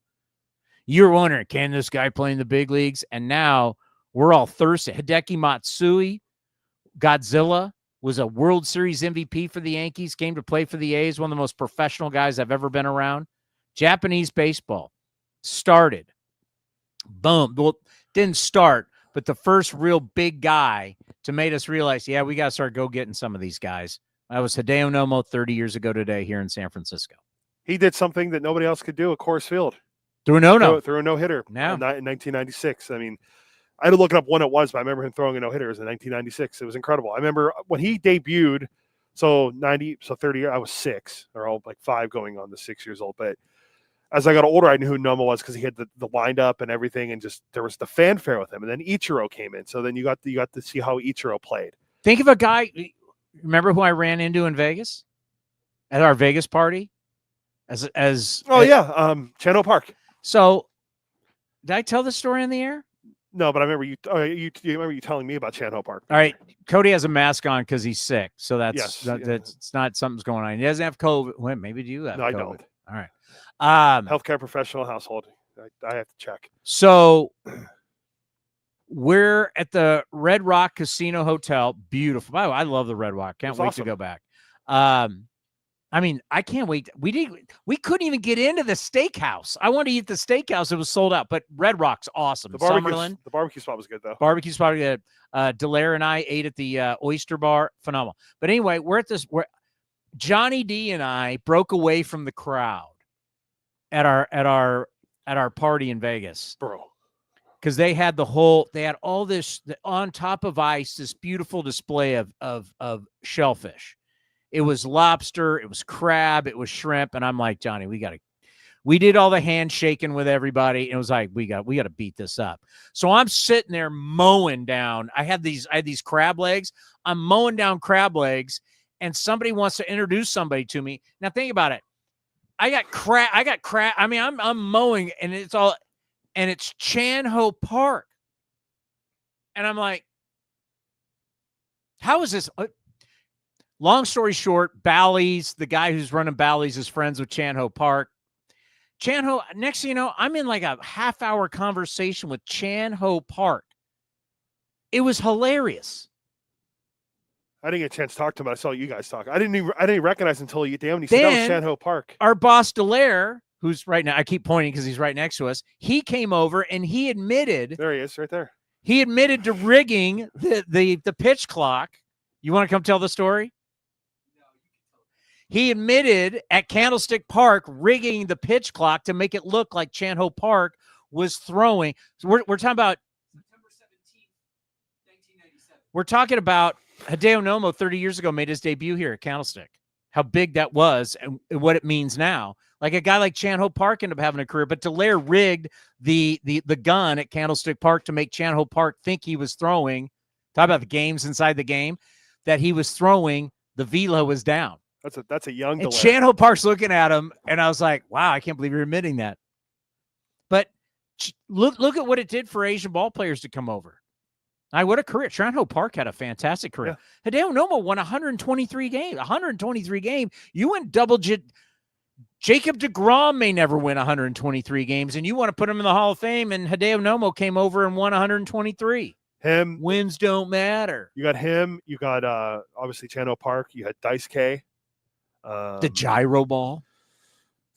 You're wondering, can this guy play in the big leagues? And now we're all thirsty. Hideki Matsui, Godzilla, was a World Series MVP for the Yankees, came to play for the A's, one of the most professional guys I've ever been around. Japanese baseball started. Boom. Well, didn't start, but the first real big guy to make us realize, yeah, we got to start getting some of these guys. That was Hideo Nomo 30 years ago today here in San Francisco. He did something that nobody else could do at Coors Field. Threw a no-no. Threw a no-hitter in 1996. I mean, I had to look it up when it was, but I remember him throwing a no-hitter. It was in 1996. It was incredible. I remember when he debuted, so 30 years, I was 6 or all like 5 going on to 6 years old. But as I got older, I knew who Nomo was because he had the wind-up and everything, and just there was the fanfare with him. And then Ichiro came in. So then you got to see how Ichiro played. Think of a guy remember who I ran into in Vegas at our Vegas party? Chan Ho Park. So, did I tell the story on the air? No, but I remember you. You remember you telling me about Chan Ho Park. All right, Cody has a mask on because he's sick, so that's Yes, it's not something's going on. He doesn't have COVID. Well, maybe do you have? No, COVID? I don't. All right. Healthcare professional household. I have to check. So we're at the Red Rock Casino Hotel. Beautiful. By the way, I love the Red Rock. Can't wait to go back. I mean, I can't wait. We couldn't even get into the steakhouse. I wanted to eat the steakhouse. It was sold out, but Red Rock's awesome. The barbecue spot was good, though. Barbecue spot good. Delaire and I ate at the Oyster Bar. Phenomenal. But anyway, Johnny D and I broke away from the crowd at our party in Vegas, bro, because they had all this on top of ice, this beautiful display of shellfish. It was lobster, it was crab, it was shrimp, and I'm like, Johnny, we did all the handshaking with everybody, and it was like, we got to beat this up. So I'm sitting there mowing down. I had these crab legs. I'm mowing down crab legs, and somebody wants to introduce somebody to me. Now think about it. I got crab. I mean, I'm mowing, and it's Chan Ho Park, and I'm like, how is this? Long story short, Bally's, the guy who's running Bally's, is friends with Chan Ho Park. Chan Ho, next thing you know, I'm in like a half-hour conversation with Chan Ho Park. It was hilarious. I didn't get a chance to talk to him, but I saw you guys talk. I didn't recognize until you damn. He said that was Chan Ho Park. Our boss Delaire, who's right now, I keep pointing because he's right next to us. He came over and he admitted. There he is, right there. He admitted to rigging the pitch clock. You want to come tell the story? He admitted at Candlestick Park rigging the pitch clock to make it look like Chan Ho Park was throwing. So we're talking about September 17th, 1997. We're talking about Hideo Nomo 30 years ago made his debut here at Candlestick. How big that was and what it means now. Like a guy like Chan Ho Park ended up having a career, but Delaire rigged the gun at Candlestick Park to make Chan Ho Park think he was throwing. Talk about the games inside the game, that he was throwing. The velo was down. That's a young And Delaire. Chan Ho Park's looking at him, and I was like, wow, I can't believe you're admitting that. But look at what it did for Asian ball players to come over. What a career. Chan Ho Park had a fantastic career. Yeah. Hideo Nomo won 123 games. 123 games. You went double-digit. Jacob deGrom may never win 123 games, and you want to put him in the Hall of Fame, and Hideo Nomo came over and won 123. Him. Wins don't matter. You got him. You got, obviously, Chan Ho Park. You had Dice K. The gyro ball.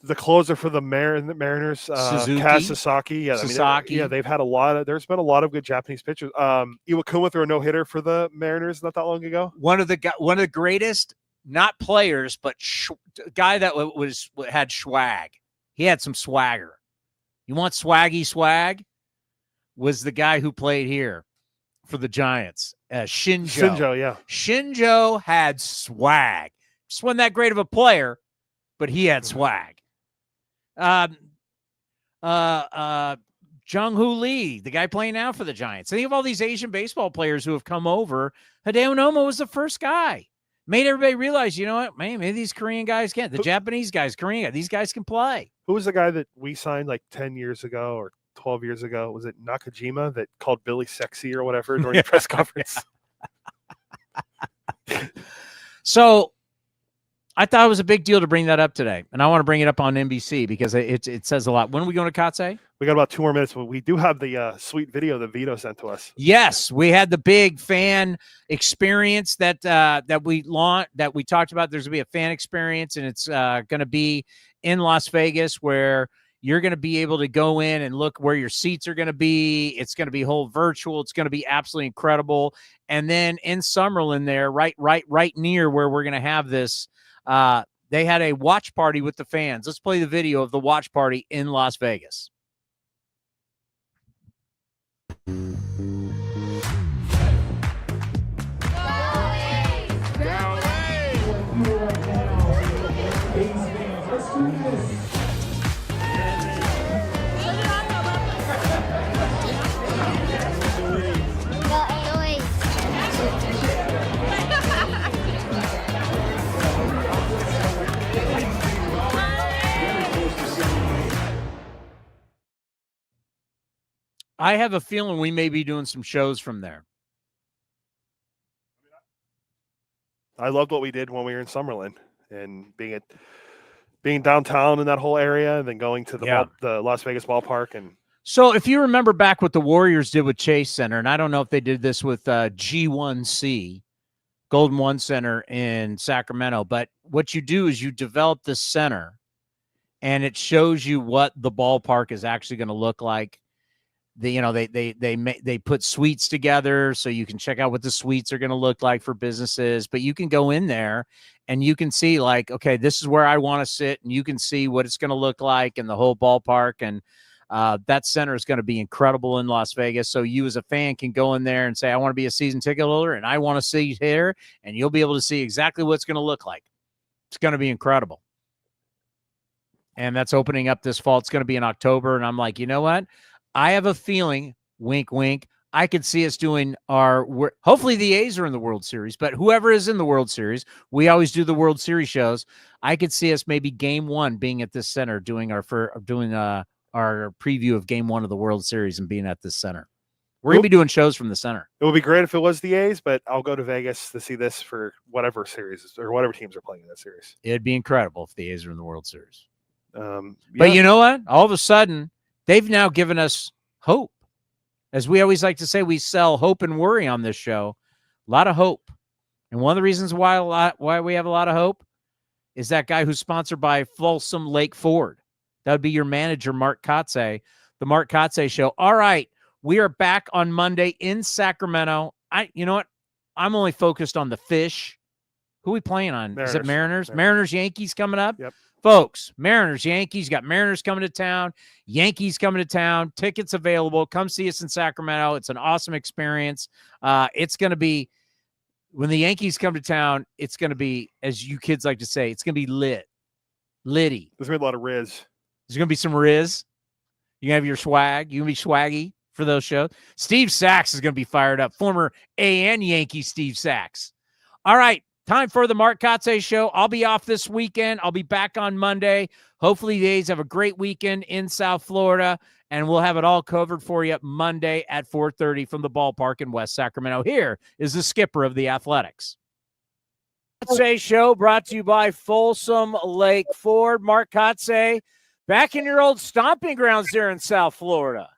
The closer for the Mariners, Suzuki. Kaz Sasaki. Yeah, Sasaki. They've had there's been a lot of good Japanese pitchers. Iwakuma threw a no-hitter for the Mariners not that long ago. One of the greatest, not players, but guy that had swag. He had some swagger. You want swaggy swag? Was the guy who played here for the Giants, Shinjo. Shinjo, yeah. Shinjo had swag. Just wasn't that great of a player, but he had swag. Jung-Hoo Lee, the guy playing now for the Giants. Think of all these Asian baseball players who have come over. Hideo Nomo was the first guy. Made everybody realize, you know what, man, maybe these Korean guys can't. The Japanese guys, Korean guys, these guys can play. Who was the guy that we signed like 10 years ago or 12 years ago? Was it Nakajima that called Billy sexy or whatever during the press conference? So I thought it was a big deal to bring that up today, and I want to bring it up on NBC because it says a lot. When are we going to Kotsay? We got about 2 more minutes, but we do have the sweet video that Vito sent to us. Yes, we had the big fan experience that we talked about. There's going to be a fan experience, and it's going to be in Las Vegas where you're going to be able to go in and look where your seats are going to be. It's going to be whole virtual. It's going to be absolutely incredible. And then in Summerlin there, right near where we're going to have this, they had a watch party with the fans. Let's play the video of the watch party in Las Vegas. I have a feeling we may be doing some shows from there. I loved what we did when we were in Summerlin and being downtown in that whole area, and then going to the Las Vegas ballpark. And so if you remember back what the Warriors did with Chase Center, and I don't know if they did this with G1C, Golden One Center in Sacramento, but what you do is you develop this center, and it shows you what the ballpark is actually going to look like. They put suites together so you can check out what the suites are going to look like for businesses, but you can go in there and you can see like, okay, this is where I want to sit, and you can see what it's going to look like in the whole ballpark. And that center is going to be incredible in Las Vegas. So you as a fan can go in there and say, I want to be a season ticket holder and I want to see here, and you'll be able to see exactly what it's going to look like. It's going to be incredible. And that's opening up this fall. It's going to be in October. And I'm like, you know what? I have a feeling, wink, wink, I could see us doing hopefully the A's are in the World Series, but whoever is in the World Series, we always do the World Series shows. I could see us maybe game one being at this center, doing our preview of game one of the World Series and being at this center. We're going to be doing shows from the center. It would be great if it was the A's, but I'll go to Vegas to see this for whatever series or whatever teams are playing in that series. It'd be incredible if the A's are in the World Series. But you know what? All of a sudden, they've now given us hope. As we always like to say, we sell hope and worry on this show. A lot of hope. And one of the reasons why we have a lot of hope is that guy who's sponsored by Folsom Lake Ford. That would be your manager, Mark Kotsay, the Mark Kotsay Show. All right, we are back on Monday in Sacramento. You know what? I'm only focused on the fish. Who are we playing on? Mariners. Is it Mariners? Mariners, Yankees coming up? Yep. Folks, Mariners, Yankees, got Mariners coming to town, Yankees coming to town, tickets available. Come see us in Sacramento. It's an awesome experience. It's going to be, when the Yankees come to town, it's going to be, as you kids like to say, it's going to be litty. There's going to be a lot of Riz. There's going to be some Riz. You're going to have your swag. You're going to be swaggy for those shows. Steve Sachs is going to be fired up. Former AN Yankee Steve Sachs. All right. Time for the Mark Kotsay Show. I'll be off this weekend. I'll be back on Monday. Hopefully the A's have a great weekend in South Florida, and we'll have it all covered for you Monday at 4:30 from the ballpark in West Sacramento. Here is the skipper of the Athletics. Kotsay Show brought to you by Folsom Lake Ford. Mark Kotsay, back in your old stomping grounds there in South Florida.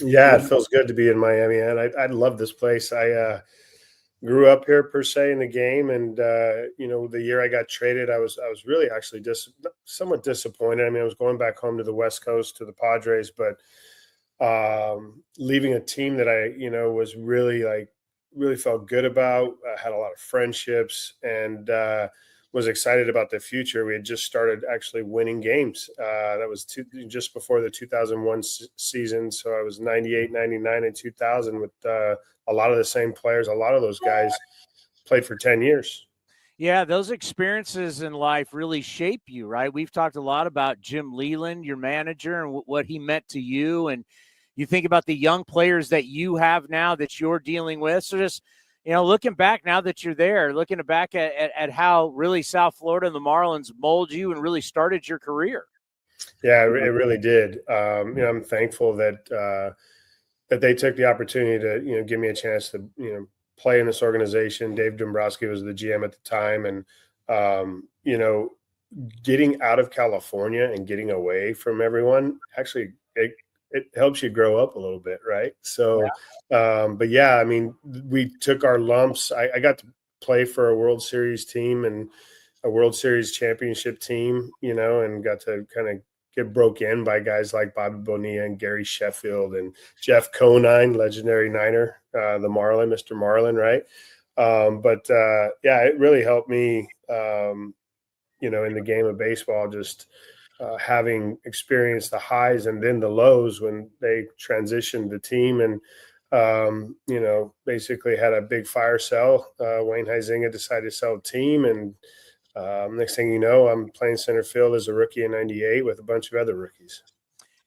Yeah, it feels good to be in Miami, and I love this place. I grew up here per se in the game, and the year I got traded, I was really actually somewhat disappointed. I mean, I was going back home to the West Coast to the Padres, but leaving a team that I was really felt good about. I had a lot of friendships, and was excited about the future. We had just started actually winning games. That was just before the 2001 season, so I was 98, 99, and 2000 with a lot of the same players. A lot of those guys played for 10 years. Yeah, those experiences in life really shape you, right? We've talked a lot about Jim Leland, your manager, and what he meant to you. And you think about the young players that you have now that you're dealing with. So just, looking back now that you're there, looking back at how really South Florida and the Marlins mold you and really started your career. Yeah, it really did. I'm thankful that they took the opportunity to, give me a chance to, play in this organization. Dave Dombrowski was the GM at the time. And, getting out of California and getting away from everyone, actually, it helps you grow up a little bit. Right. So, but yeah, I mean, we took our lumps. I got to play for a World Series team and a World Series championship team, and got to kind of get broke in by guys like Bobby Bonilla and Gary Sheffield and Jeff Conine, legendary Niner, the Marlin, Mr. Marlin, right? But it really helped me, in the game of baseball, just having experienced the highs and then the lows when they transitioned the team and, basically had a big fire sale. Wayne Huizinga decided to sell the team, and next thing you know, I'm playing center field as a rookie in '98 with a bunch of other rookies.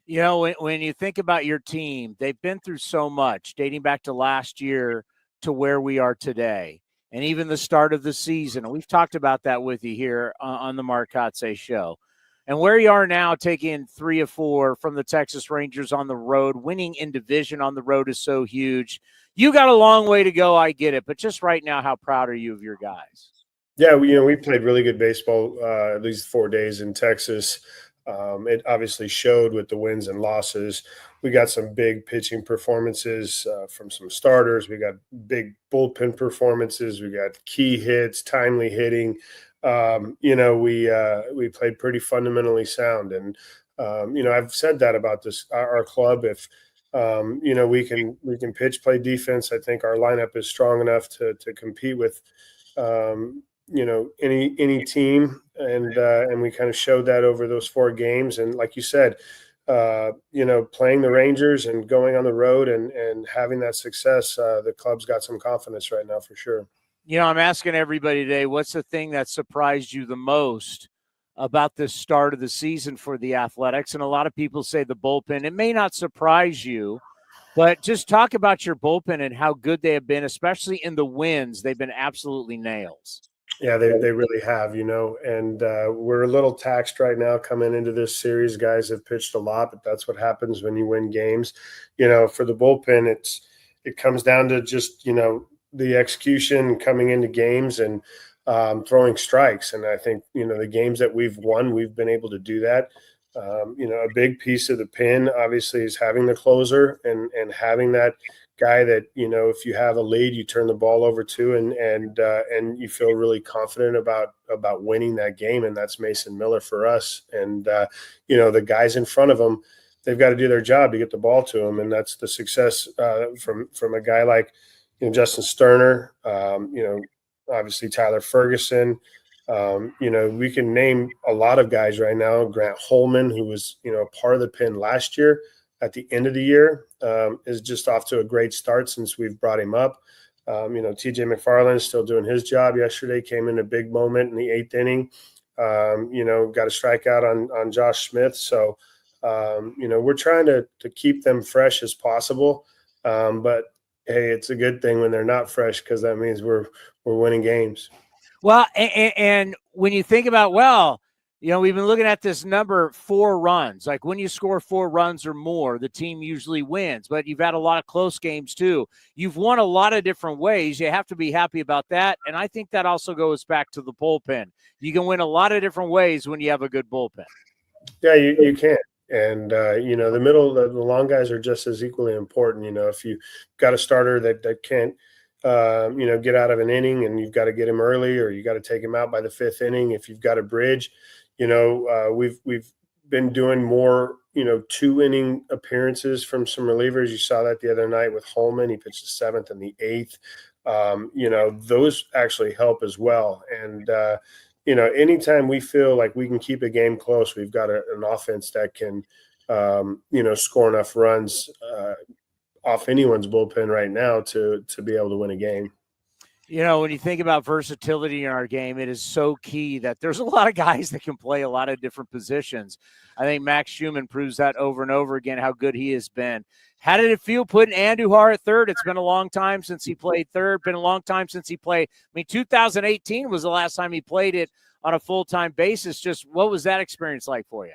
When you think about your team, they've been through so much, dating back to last year to where we are today, and even the start of the season. And we've talked about that with you here on the Mark Kotsay Show. And where you are now, taking 3 of 4 from the Texas Rangers on the road, winning in division on the road is so huge. You got a long way to go, I get it. But just right now, how proud are you of your guys? Yeah, we played really good baseball at least 4 days in Texas. It obviously showed with the wins and losses. We got some big pitching performances from some starters. We got big bullpen performances. We got key hits, timely hitting. We played pretty fundamentally sound. And, I've said that about our club. If, we can pitch, play defense, I think our lineup is strong enough to compete with, any team. And we kind of showed that over those 4 games. And like you said, playing the Rangers and going on the road and having that success, the club's got some confidence right now for sure. I'm asking everybody today, what's the thing that surprised you the most about the start of the season for the Athletics? And a lot of people say the bullpen. It may not surprise you, but just talk about your bullpen and how good they have been, especially in the wins. They've been absolutely nails. Yeah, they really have, and we're a little taxed right now coming into this series. Guys have pitched a lot, but that's what happens when you win games. For the bullpen, it comes down to just, the execution coming into games and throwing strikes. And I think, the games that we've won, we've been able to do that. A big piece of the pin, obviously, is having the closer and having that guy that, if you have a lead, you turn the ball over to and you feel really confident about winning that game. And that's Mason Miller for us. And, the guys in front of him, they've got to do their job to get the ball to them. And that's the success from a guy like, Justin Sterner, obviously Tyler Ferguson. We can name a lot of guys right now. Grant Holman, who was, part of the pin last year at the end of the year, is just off to a great start since we've brought him up. TJ McFarland is still doing his job. Yesterday came in a big moment in the 8th inning. Got a strikeout on Josh Smith. So, we're trying to keep them fresh as possible. But hey, it's a good thing when they're not fresh because that means we're winning games. Well, and when you think about, we've been looking at this number 4 runs. Like when you score 4 runs or more, the team usually wins. But you've had a lot of close games too. You've won a lot of different ways. You have to be happy about that. And I think that also goes back to the bullpen. You can win a lot of different ways when you have a good bullpen. Yeah, you can. And, the middle, the long guys are just as equally important. If you got a starter that can't, get out of an inning and you've got to get him early or you got to take him out by the 5th inning. If you've got a bridge, we've been doing more, 2-inning appearances from some relievers. You saw that the other night with Holman. He pitched the 7th and the 8th. Those actually help as well. And, anytime we feel like we can keep a game close, we've got an offense that can, score enough runs off anyone's bullpen right now to be able to win a game. When you think about versatility in our game, it is so key that there's a lot of guys that can play a lot of different positions. I think Max Schumann proves that over and over again, how good he has been. How did it feel putting Andujar at third? It's been a long time since he played third, been a long time since he played. 2018 was the last time he played it on a full-time basis. Just what was that experience like for you?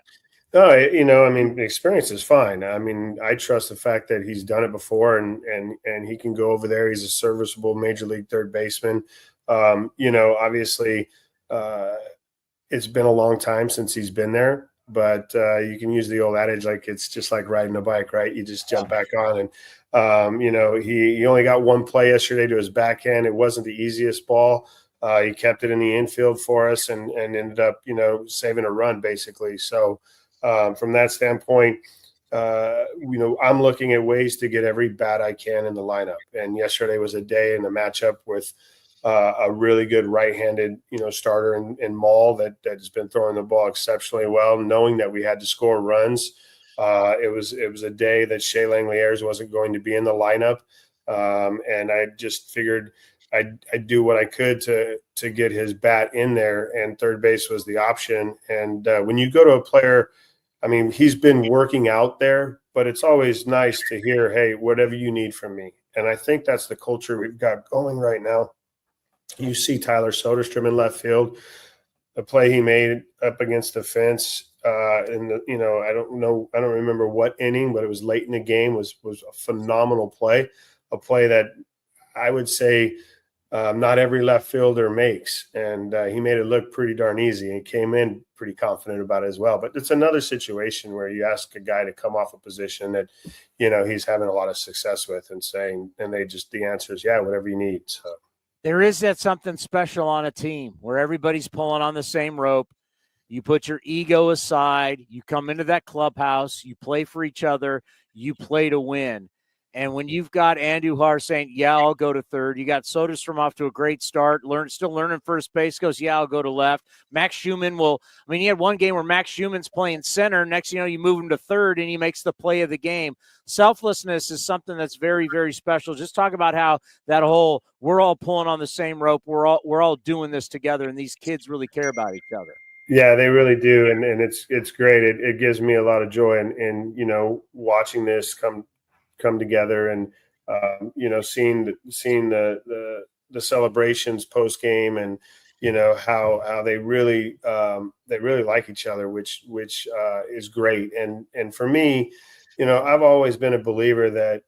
No, the experience is fine. I trust the fact that he's done it before and he can go over there. He's a serviceable major league third baseman. Obviously it's been a long time since he's been there, but you can use the old adage, like it's just like riding a bike, right? You just jump back on and, he only got 1 play yesterday to his backhand. It wasn't the easiest ball. He kept it in the infield for us and ended up, saving a run basically. So, from that standpoint, I'm looking at ways to get every bat I can in the lineup. And yesterday was a day in the matchup with a really good right-handed, starter in Maul that has been throwing the ball exceptionally well, knowing that we had to score runs. It was a day that Shea Langley-Ayers wasn't going to be in the lineup. And I just figured I'd do what I could to get his bat in there, and third base was the option. And when you go to a player, he's been working out there, but it's always nice to hear, hey, whatever you need from me. And I think that's the culture we've got going right now. You see Tyler Soderstrom in left field. the play he made up against the fence. I don't remember what inning, but it was late in the game. Was a phenomenal play, a play that I would say not every left fielder makes, and he made it look pretty darn easy. And came in pretty confident about it as well. But it's another situation where you ask a guy to come off a position that he's having a lot of success with, and the answer is whatever you need. So there is that something special on a team where everybody's pulling on the same rope. You put your ego aside, you come into that clubhouse, you play for each other, you play to win. And when you've got Andujar saying, I'll go to third, you got Soderstrom off to a great start, still learning first base, goes, I'll go to left. Max Schumann you had one game where Max Schumann's playing center. Next, you move him to third and he makes the play of the game. Selflessness is something that's very, very special. Just talk about how that whole, we're all pulling on the same rope. We're all doing this together, and these kids really care about each other. Yeah, they really do. And it's great. It gives me a lot of joy and watching this come together and seeing the celebrations post game and how they really like each other, which is great. And for me, I've always been a believer that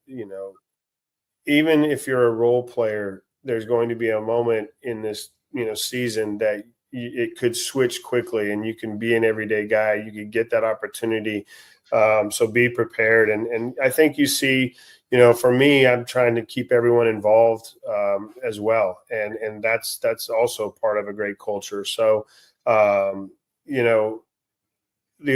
even if you're a role player, there's going to be a moment in this season that it could switch quickly, and you can be an everyday guy. You could get that opportunity. So be prepared. And I think you see, for me, I'm trying to keep everyone involved as well. And that's also part of a great culture. So, the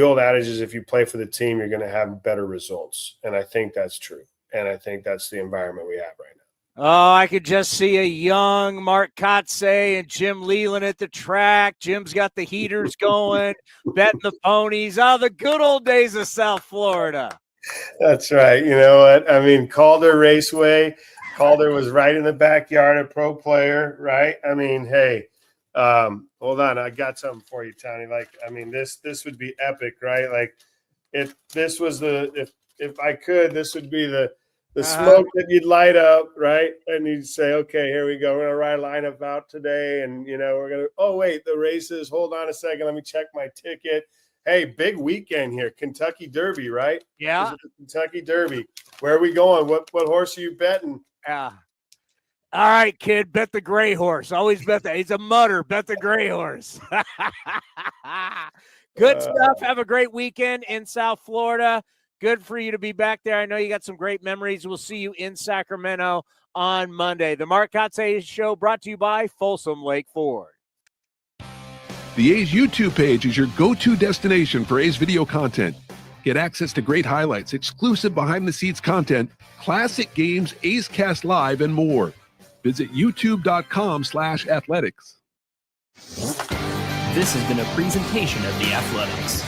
old adage is if you play for the team, you're going to have better results. And I think that's true. And I think that's the environment we have right now. Oh, I could just see a young Mark Kotsay and Jim Leland at the track. Jim's got the heaters going, betting the ponies. Oh, the good old days of South Florida. That's right. You know what? I mean, Calder Raceway. Calder was right in the backyard, a pro player, right? I mean, hey, hold on. I got something for you, Towny. This would be epic, right? Like if this was if I could, this would be the smoke that you'd light up, right? And you'd say, okay, here we go. We're going to ride lineup out today. And, we're going to, oh, wait, the races. Hold on a second. Let me check my ticket. Hey, big weekend here. Kentucky Derby, right? Yeah. Kentucky Derby. Where are we going? What horse are you betting? Yeah. All right, kid. Bet the gray horse. Always bet that. He's a mutter. Bet the gray horse. Good stuff. Have a great weekend in South Florida. Good for you to be back there. I know you got some great memories. We'll see you in Sacramento on Monday. The Mark Kotsay Show brought to you by Folsom Lake Ford. The A's YouTube page is your go-to destination for A's video content. Get access to great highlights, exclusive behind-the-scenes content, classic games, A's Cast Live, and more. Visit youtube.com/athletics. This has been a presentation of The Athletics.